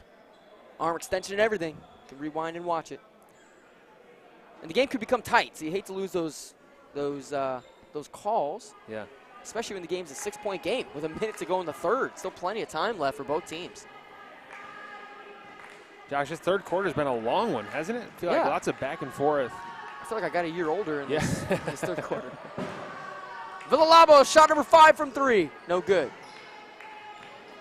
Speaker 3: Arm extension and everything. You can rewind and watch it. And the game could become tight, so you hate to lose those calls.
Speaker 2: Yeah.
Speaker 3: Especially when the game's a 6-point game with a minute to go in the 3rd. Still plenty of time left for both teams.
Speaker 2: Josh, this 3rd quarter's been a long one, hasn't it? I feel like
Speaker 3: Yeah.
Speaker 2: lots of back and forth.
Speaker 3: I feel like I got a year older in this,
Speaker 2: Yeah.
Speaker 3: this 3rd quarter. Villalobos, shot number 5 from 3. No good.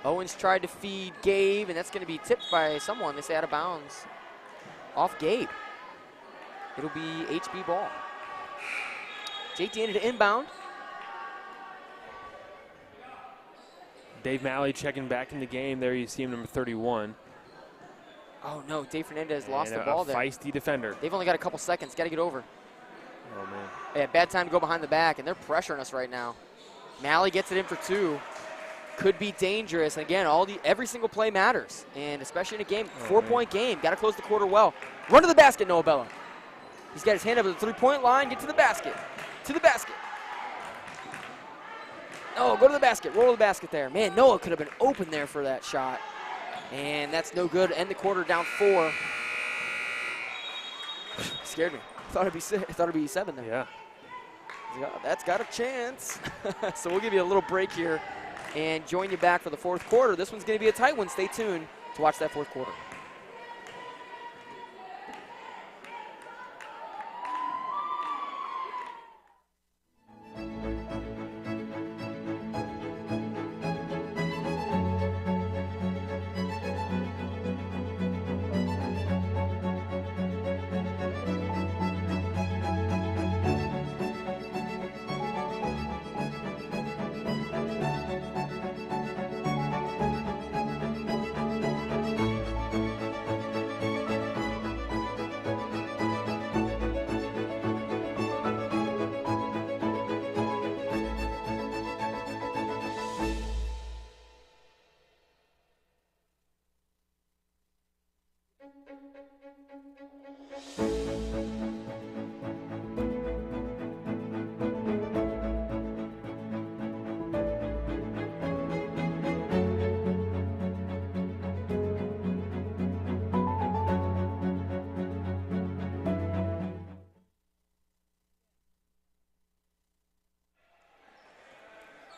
Speaker 3: Owens tried to feed Gabe, and that's going to be tipped by someone. They say out of bounds. Off Gabe. It'll be HB ball. Jake Deanda to inbound.
Speaker 2: Dave Malley checking back in the game. There you see him, number 31.
Speaker 3: Oh, no, Dave Fernandez lost the
Speaker 2: a
Speaker 3: ball there.
Speaker 2: feisty defender.
Speaker 3: They've only got a couple seconds. Got to get over.
Speaker 2: Oh, man.
Speaker 3: Yeah, bad time to go behind the back, and they're pressuring us right now. Malley gets it in for 2. Could be dangerous. And again, every single play matters, and especially in a game, 4-point game. Got to close the quarter well. Run to the basket, Noah Bella. He's got his hand up at the 3-point line. Get to the basket. To the basket. Oh, go to the basket. Roll to the basket there. Man, Noah could have been open there for that shot. And that's no good. End the quarter down 4. Scared me. Thought it'd be 7 there.
Speaker 2: Yeah.
Speaker 3: That's got a chance. So we'll give you a little break here and join you back for the 4th quarter. This one's going to be a tight one. Stay tuned to watch that 4th quarter.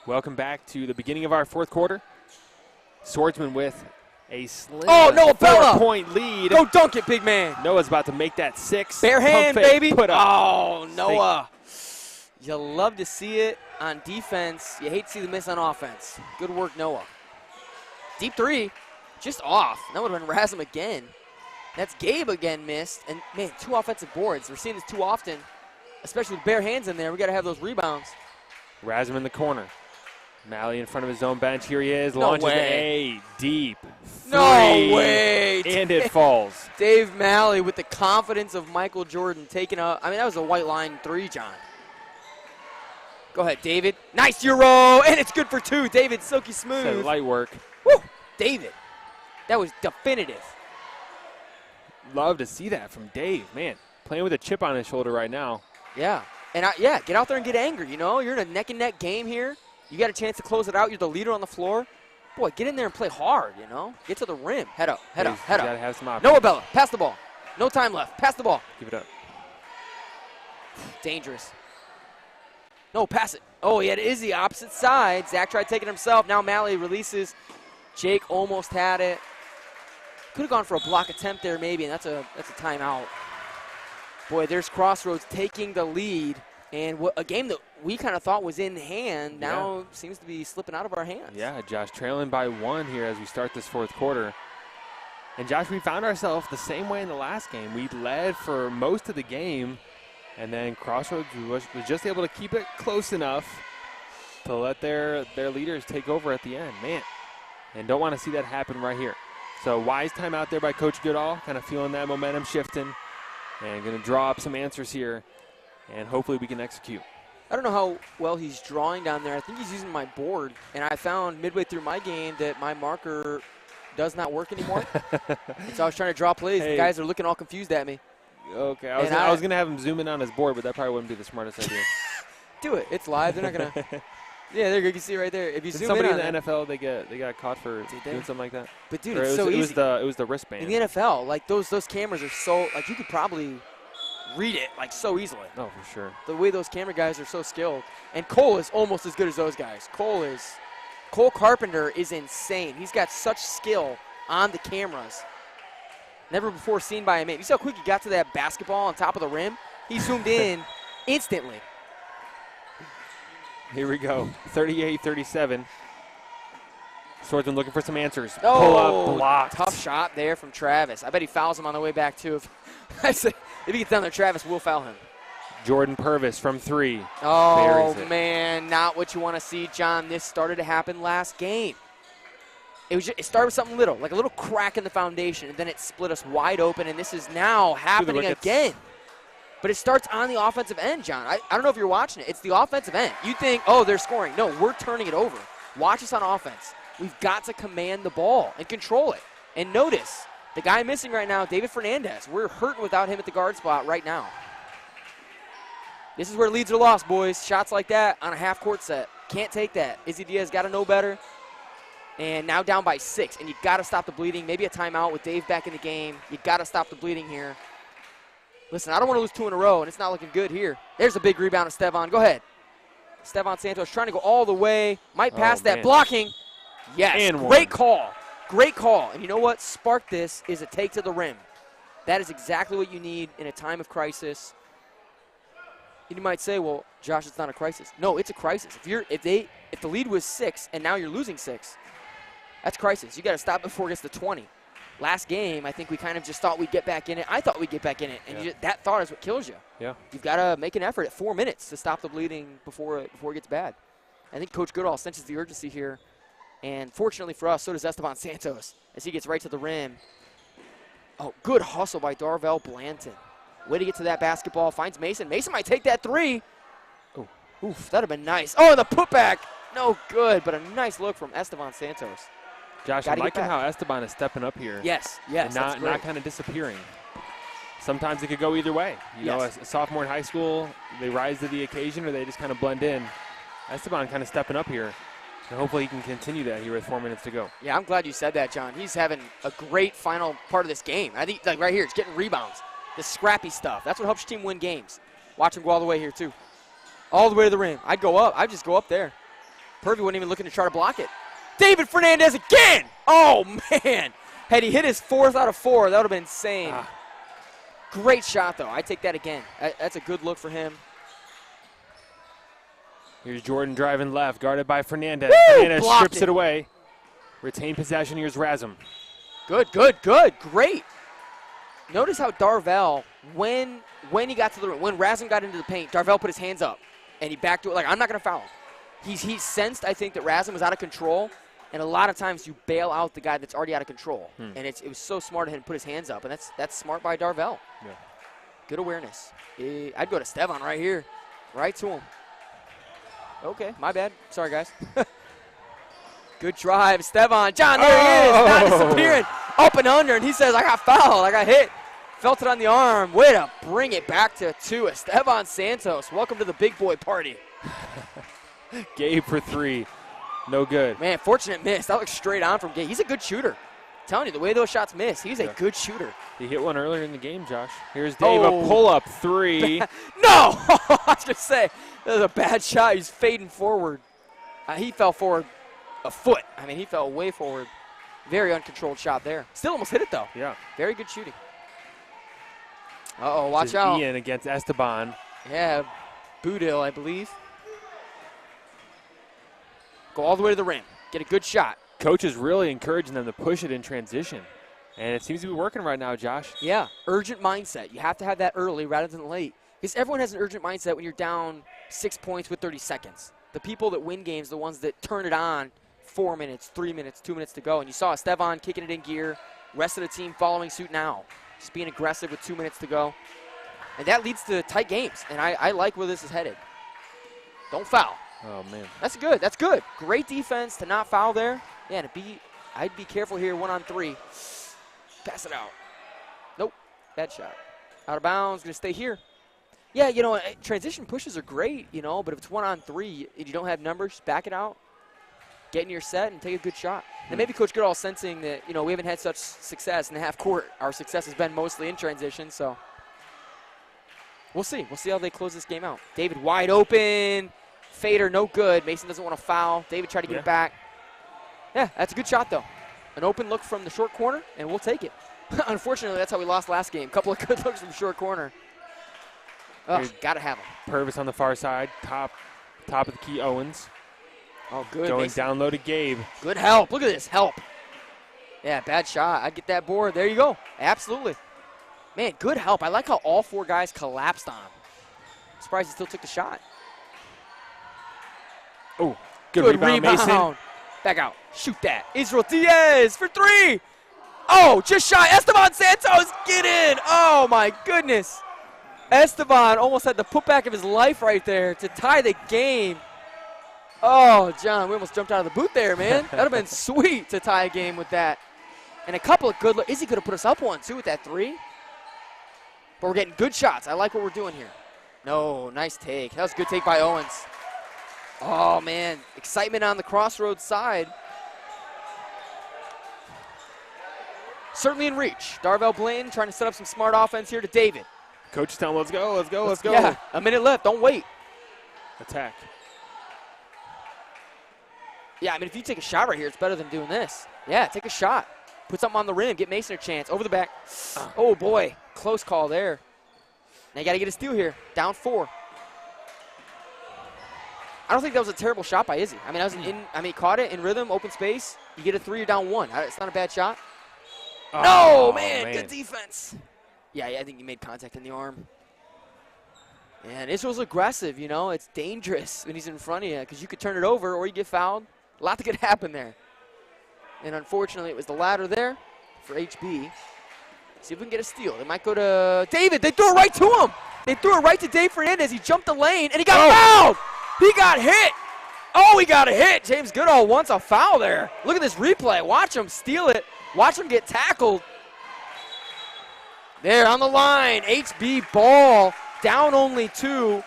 Speaker 2: Welcome back to the beginning of our 4th quarter. Swordsman with a slim
Speaker 3: Noah Bella!
Speaker 2: 4-point lead.
Speaker 3: Go dunk it, big man.
Speaker 2: Noah's about to make that 6.
Speaker 3: Bare hand,
Speaker 2: Pump fake,
Speaker 3: baby.
Speaker 2: Put up.
Speaker 3: Oh, Noah. You love to see it on defense. You hate to see the miss on offense. Good work, Noah. Deep 3, just off. That would have been Rasm again. That's Gabe again missed. And, man, 2 offensive boards. We're seeing this too often, especially with bare hands in there. We got to have those rebounds.
Speaker 2: Rasm in the corner. Malley in front of his own bench. Here he is.
Speaker 3: No
Speaker 2: Launches
Speaker 3: way.
Speaker 2: a deep 3.
Speaker 3: No way.
Speaker 2: And it falls.
Speaker 3: Dave Malley with the confidence of Michael Jordan taking a, that was a white line 3, John. Go ahead, David. Nice Euro, and it's good for 2. David, silky smooth.
Speaker 2: Said light work.
Speaker 3: Woo, David. That was definitive.
Speaker 2: Love to see that from Dave. Man, playing with a chip on his shoulder right now.
Speaker 3: Yeah. And, get out there and get angry, you know. You're in a neck-and-neck game here. You got a chance to close it out. You're the leader on the floor. Boy, get in there and play hard, you know. Get to the rim. Head up, head up, head
Speaker 2: Got to
Speaker 3: up.
Speaker 2: have some options.
Speaker 3: Noah Bella, pass the ball. No time left. Pass the ball.
Speaker 2: Give it up.
Speaker 3: Dangerous. No, pass it. Oh, he had Izzy opposite side. Zach tried taking it himself. Now Malley releases. Jake almost had it. Could have gone for a block attempt there maybe, and that's a timeout. Boy, there's Crossroads taking the lead. And a game that we kind of thought was in hand now seems to be slipping out of our hands.
Speaker 2: Yeah, Josh trailing by 1 here as we start this 4th quarter. And, Josh, we found ourselves the same way in the last game. We led for most of the game, and then Crossroads was just able to keep it close enough to let their leaders take over at the end. Man, and don't want to see that happen right here. So wise timeout there by Coach Goodall, kind of feeling that momentum shifting, and going to draw up some answers here. And hopefully we can execute.
Speaker 3: I don't know how well he's drawing down there. I think he's using my board. And I found midway through my game that my marker does not work anymore. So I was trying to draw plays.
Speaker 2: Hey.
Speaker 3: The guys are looking all confused at me.
Speaker 2: Okay, I was going to have him zoom in on his board, but that probably wouldn't be the smartest idea.
Speaker 3: Do it. It's live. They're not going to. Yeah, there you go. You can see it right there. If you zoom
Speaker 2: somebody
Speaker 3: in
Speaker 2: in
Speaker 3: on
Speaker 2: the
Speaker 3: that,
Speaker 2: NFL, they got caught for doing something like that.
Speaker 3: But, dude,
Speaker 2: Or
Speaker 3: it's so easy.
Speaker 2: It was the wristband.
Speaker 3: In the NFL, like those cameras are so, like you could probably read it like so easily.
Speaker 2: Oh, for sure.
Speaker 3: The way those camera guys are so skilled. And Cole is almost as good as those guys. Cole Carpenter is insane. He's got such skill on the cameras. Never before seen by a man. You see how quick he got to that basketball on top of the rim? He zoomed in instantly.
Speaker 2: Here we go. 38-37. Swordsman looking for some answers.
Speaker 3: Oh,
Speaker 2: Pull up, blocked.
Speaker 3: Tough shot there from Travis. I bet he fouls him on the way back, too. If he gets down there, Travis will foul him.
Speaker 2: Jordan Purvis from 3.
Speaker 3: Oh, man, not what you want to see, John. This started to happen last game. It started with something little, like a little crack in the foundation, and then it split us wide open, and this is now happening again. But it starts on the offensive end, John. I don't know if you're watching it. It's the offensive end. You think, oh, they're scoring. No, we're turning it over. Watch us on offense. We've got to command the ball and control it. And notice, the guy missing right now, David Fernandez. We're hurting without him at the guard spot right now. This is where leads are lost, boys. Shots like that on a half-court set. Can't take that. Izzy Diaz got to know better. And now down by 6, and you've got to stop the bleeding. Maybe a timeout with Dave back in the game. You've got to stop the bleeding here. Listen, I don't want to lose 2 in a row, and it's not looking good here. There's a big rebound of Esteban. Go ahead. Esteban Santos trying to go all the way. Might pass that. Blocking. Yes,
Speaker 2: and
Speaker 3: great call. Great call. And you know what? Sparked this is a take to the rim. That is exactly what you need in a time of crisis. And you might say, well, Josh, it's not a crisis. No, it's a crisis. If the lead was 6 and now you're losing 6, that's crisis. You got to stop before it gets to 20. Last game, I think we kind of just thought we'd get back in it. I thought we'd get back in it, and that thought is what kills you.
Speaker 2: Yeah.
Speaker 3: You've got to make an effort at 4 minutes to stop the bleeding before it gets bad. I think Coach Goodall senses the urgency here, and fortunately for us, so does Esteban Santos as he gets right to the rim. Oh, good hustle by Darvell Blanton. Way to get to that basketball. Finds Mason. Mason might take that 3. Oh, oof, that would have been nice. Oh, and the putback. No good, but a nice look from Esteban Santos.
Speaker 2: Josh, I'm liking how Esteban is stepping up here.
Speaker 3: Yes,
Speaker 2: and not kind of disappearing. Sometimes it could go either way. You know, a sophomore in high school, they rise to the occasion or they just kind of blend in. Esteban kind of stepping up here, and hopefully he can continue that here with 4 minutes to go.
Speaker 3: Yeah, I'm glad you said that, John. He's having a great final part of this game. I think, like right here, it's getting rebounds. The scrappy stuff. That's what helps your team win games. Watch him go all the way here, too. All the way to the rim. I'd go up. I'd just go up there. Purvey wasn't even looking to try to block it. David Fernandez again! Oh, man. Had he hit his 4th out of 4, that would have been insane. Great shot, though. I take that again. That's a good look for him.
Speaker 2: Here's Jordan driving left, guarded by Fernandez.
Speaker 3: Woo!
Speaker 2: Fernandez strips it away. Retained possession. Here's Razum.
Speaker 3: Good, good, good. Great. Notice how Darvell, when he got to the rim, when Razum got into the paint, Darvell put his hands up, and he backed to it like, I'm not going to foul him. He sensed, I think, that Razum was out of control, and a lot of times you bail out the guy that's already out of control. And it was so smart of him to put his hands up, and that's smart by Darvell.
Speaker 2: Yeah.
Speaker 3: Good awareness. I'd go to Esteban right here, right to him. Okay, my bad. Sorry, guys. Good drive, Esteban. John, there he is, not disappearing. Up and under, and he says, I got fouled, I got hit. Felt it on the arm. Way to bring it back to 2. Esteban Santos, welcome to the big boy party.
Speaker 2: Gabe for 3. No good.
Speaker 3: Man, fortunate miss. That looks straight on from Gabe. He's a good shooter. I'm telling you, the way those shots miss, he's a good shooter.
Speaker 2: He hit one earlier in the game, Josh. Here's Dave, a pull-up 3.
Speaker 3: No! I was going to say, that was a bad shot. He's fading forward. He fell forward a foot. I mean, he fell way forward. Very uncontrolled shot there. Still almost hit it, though.
Speaker 2: Yeah.
Speaker 3: Very good shooting. Uh-oh, watch out.
Speaker 2: Ian against Esteban.
Speaker 3: Yeah, Boudil, I believe. Go all the way to the rim. Get a good shot.
Speaker 2: Coach is really encouraging them to push it in transition. And it seems to be working right now, Josh.
Speaker 3: Yeah, urgent mindset. You have to have that early rather than late. Because everyone has an urgent mindset when you're down 6 points with 30 seconds. The people that win games, the ones that turn it on 4 minutes, 3 minutes, 2 minutes to go. And you saw Esteban kicking it in gear. Rest of the team following suit now. Just being aggressive with 2 minutes to go. And that leads to tight games. And I like where this is headed. Don't foul.
Speaker 2: Oh, man.
Speaker 3: That's good. That's good. Great defense to not foul there. Yeah, I'd be careful here 1-on-3. Pass it out. Nope. Bad shot. Out of bounds. Going to stay here. Yeah, you know, transition pushes are great, you know, but if it's 1-on-3 and you don't have numbers, back it out. Get in your set and take a good shot. And maybe Coach Goodall sensing that, you know, we haven't had such success in the half court. Our success has been mostly in transition, so we'll see. We'll see how they close this game out. David wide open. Fader, no good. Mason doesn't want to foul. David tried to get it back. Yeah, that's a good shot, though. An open look from the short corner, and we'll take it. Unfortunately, that's how we lost last game. Couple of good looks from short corner. Got to have him.
Speaker 2: Purvis on the far side, top of the key, Owens.
Speaker 3: Oh, good.
Speaker 2: Going
Speaker 3: Mason.
Speaker 2: down low to Gabe.
Speaker 3: Good help. Look at this help. Yeah, bad shot. I'd get that board. There you go. Absolutely. Man, good help. I like how all 4 guys collapsed on him. Surprised he still took the shot.
Speaker 2: Oh, good rebound, Mason.
Speaker 3: Back out. Shoot that. Israel Diaz for 3. Oh, just shy. Esteban Santos, get in. Oh, my goodness. Esteban almost had the putback of his life right there to tie the game. Oh, John, we almost jumped out of the boot there, man. That would have been sweet to tie a game with that. And a couple of good Izzy could have put us up 1, too, with that 3. But we're getting good shots. I like what we're doing here. No, nice take. That was a good take by Owens. Oh, man. Excitement on the Crossroads side. Certainly in reach. Darvell Blaine trying to set up some smart offense here to David.
Speaker 2: Coach is telling him, let's go, let's go, let's go.
Speaker 3: Yeah, a minute left. Don't wait.
Speaker 2: Attack.
Speaker 3: Yeah, I mean, if you take a shot right here, it's better than doing this. Yeah, take a shot. Put something on the rim. Get Mason a chance. Over the back. Oh, boy. Close call there. Now you got to get a steal here. Down 4. I don't think that was a terrible shot by Izzy. I mean, he caught it in rhythm, open space. You get a 3, you're down 1. It's not a bad shot.
Speaker 2: Oh,
Speaker 3: no, man, good defense. Yeah, I think he made contact in the arm. And Israel's aggressive, you know. It's dangerous when he's in front of you because you could turn it over or you get fouled. A lot that could happen there. And unfortunately, it was the latter there for HB. See if we can get a steal. They might go to David. They threw it right to him. They threw it right to Dave Fernandez. He jumped the lane, and he got fouled. He got hit. Oh, he got a hit. James Goodall wants a foul there. Look at this replay. Watch him steal it. Watch him get tackled. There on the line, HB ball, down only 2.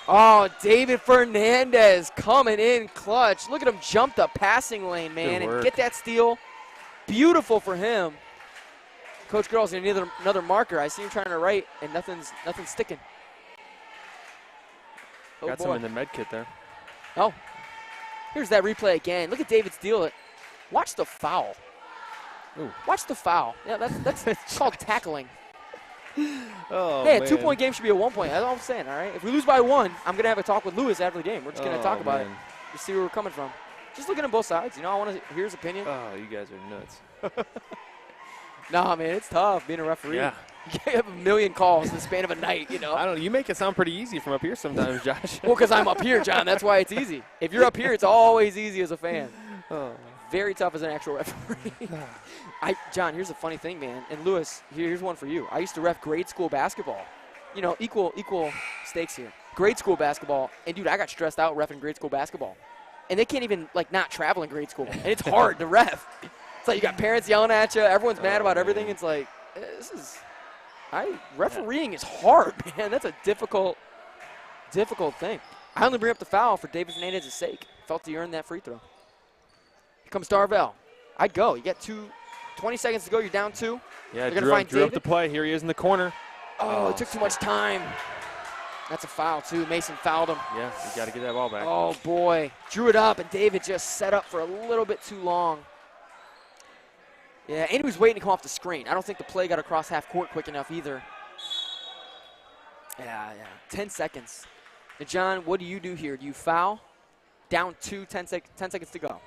Speaker 3: Oh, David Fernandez coming in clutch. Look at him jump the passing lane, man, and get that steal. Beautiful for him. Coach Goodall's going to need another marker. I see him trying to write, and nothing's sticking. Oh,
Speaker 2: got some in the med kit there.
Speaker 3: Oh, here's that replay again. Look at David steal it. Watch the foul.
Speaker 2: Ooh.
Speaker 3: Watch the foul. Yeah, that's called tackling.
Speaker 2: Oh,
Speaker 3: hey, a
Speaker 2: man.
Speaker 3: 2-point game should be a 1 point. That's all I'm saying, all right? If we lose by 1, I'm going to have a talk with Lewis after the game. We're just going to talk about it. Just see where we're coming from. Just looking at both sides. You know, I want to hear his opinion.
Speaker 2: Oh, you guys are nuts.
Speaker 3: Nah, man, it's tough being a referee.
Speaker 2: Yeah.
Speaker 3: You have a million calls in the span of a night, you know.
Speaker 2: I don't know. You make it sound pretty easy from up here sometimes, Josh.
Speaker 3: Well, because I'm up here, John. That's why it's easy. If you're up here, it's always easy as a fan.
Speaker 2: Oh.
Speaker 3: Very tough as an actual referee. John, here's a funny thing, man. And Lewis, here's one for you. I used to ref grade school basketball. You know, equal stakes here. Grade school basketball. And, dude, I got stressed out reffing grade school basketball. And they can't even, not travel in grade school. And it's hard to ref. It's like you got parents yelling at you. Everyone's mad about everything. It's like, refereeing is hard, man. That's a difficult thing. I only bring up the foul for David Fernandez's sake. Felt he earned that free throw. Here comes Darvell. I'd go. You got 20 seconds to go. You're down 2.
Speaker 2: Yeah,
Speaker 3: They're going to
Speaker 2: drew up the play. Here he is in the corner.
Speaker 3: Oh, it took too much time. That's a foul, too. Mason fouled him.
Speaker 2: Yeah, you got to get that ball back.
Speaker 3: Oh, boy. Drew it up, and David just set up for a little bit too long. Yeah, and he was waiting to come off the screen. I don't think the play got across half court quick enough either. Yeah. 10 seconds. Now, John, what do you do here? Do you foul? Down 2, 10 seconds to go.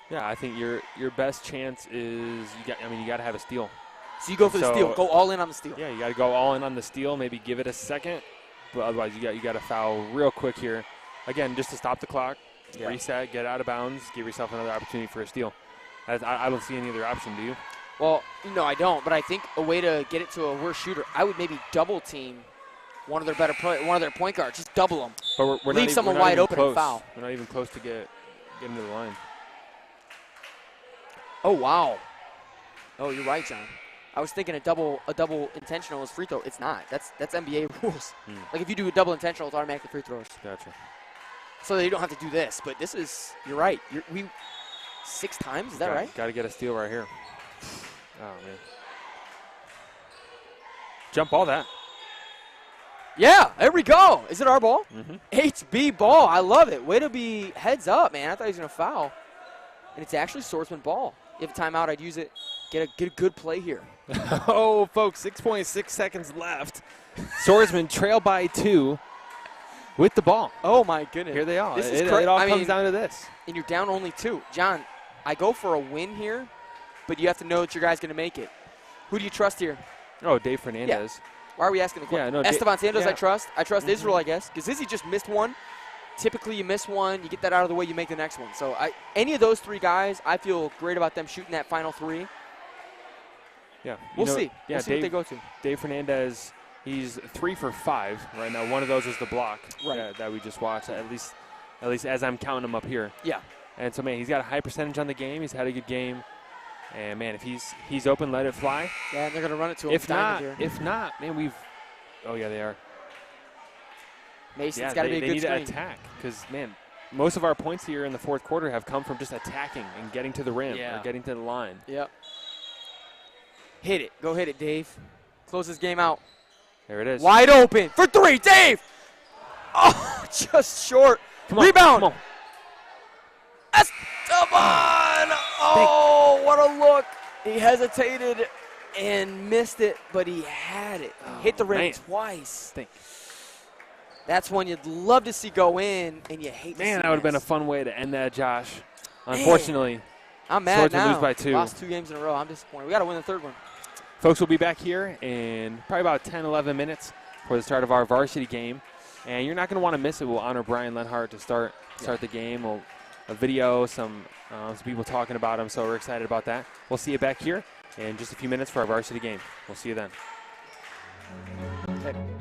Speaker 2: Yeah, I think your best chance is you got to have a steal.
Speaker 3: So you go for the steal. Go all in on the steal.
Speaker 2: Yeah, you got to go all in on the steal. Maybe give it a second, but otherwise you got to foul real quick here. Again, just to stop the clock, reset, get out of bounds, give yourself another opportunity for a steal. I don't see any other option. Do you?
Speaker 3: Well, no, I don't. But I think a way to get it to a worse shooter, I would maybe double team one of their point guards. Just double them.
Speaker 2: But we're
Speaker 3: leave someone wide open and foul.
Speaker 2: We're not even close to get into the line.
Speaker 3: Oh, wow. Oh, you're right, John. I was thinking a double intentional is free throw. It's not. That's NBA rules. Like if you do a double intentional, it's automatically free throws.
Speaker 2: Gotcha.
Speaker 3: So you don't have to do this. But this is, you're right. We 6 times, is that right?
Speaker 2: Got to get a steal right here. Oh, man. Jump ball that.
Speaker 3: Yeah, there we go. Is it our ball?
Speaker 2: Mm-hmm.
Speaker 3: HB ball. I love it. Way to be heads up, man. I thought he was going to foul. And it's actually Swordsman ball. You have a timeout, I'd use it. Get a good play here.
Speaker 2: Oh, folks, 6.6 seconds left. Swordsmen trail by 2 with the ball.
Speaker 3: Oh, my goodness.
Speaker 2: Here they are.
Speaker 3: This is
Speaker 2: it all comes down to this.
Speaker 3: And you're down only 2. John, I go for a win here, but you have to know that your guy's going to make it. Who do you trust here?
Speaker 2: Oh, Dave Fernandez.
Speaker 3: Yeah. Why are we asking the question?
Speaker 2: Yeah, no,
Speaker 3: Esteban Santos,
Speaker 2: yeah.
Speaker 3: I trust. I trust Israel, I guess, because Izzy just missed one typically you miss one, you get that out of the way, you make the next one. So any of those 3 guys, I feel great about them shooting that final 3.
Speaker 2: Yeah,
Speaker 3: We'll see.
Speaker 2: Yeah,
Speaker 3: we'll see what they go to.
Speaker 2: Dave Fernandez, he's 3 for 5 right now. One of those was the block that we just watched. At least as I'm counting them up here.
Speaker 3: Yeah.
Speaker 2: And so, man, he's got a high percentage on the game. He's had a good game. And, man, if he's open, let it fly.
Speaker 3: Yeah, and they're going to run it to him.
Speaker 2: If not, man, oh, yeah, they are.
Speaker 3: Mason's got to be a good
Speaker 2: They need
Speaker 3: screen.
Speaker 2: to attack because, man, most of our points here in the fourth quarter have come from just attacking and getting to the rim or getting to the line.
Speaker 3: Yep. Hit it. Go hit it, Dave. Close this game out.
Speaker 2: There it is.
Speaker 3: Wide open for 3, Dave! Oh, just short. Rebound.
Speaker 2: Come on.
Speaker 3: Esteban! Oh, what a look. He hesitated and missed it, but he had it. Hit the rim twice. That's one you'd love to see go in, and you hate to see
Speaker 2: Man, that would have been a fun way to end that, Josh.
Speaker 3: Man.
Speaker 2: Unfortunately,
Speaker 3: I'm mad
Speaker 2: Swordsmen
Speaker 3: now.
Speaker 2: lose by 2.
Speaker 3: Lost 2 games in a row. I'm disappointed. We got to win the 3rd one.
Speaker 2: Folks, we'll be back here in probably about 10, 11 minutes for the start of our varsity game. And you're not going to want to miss it. We'll honor Brian Lenhart to start the game. A video, some people talking about him, so we're excited about that. We'll see you back here in just a few minutes for our varsity game. We'll see you then.
Speaker 3: Okay.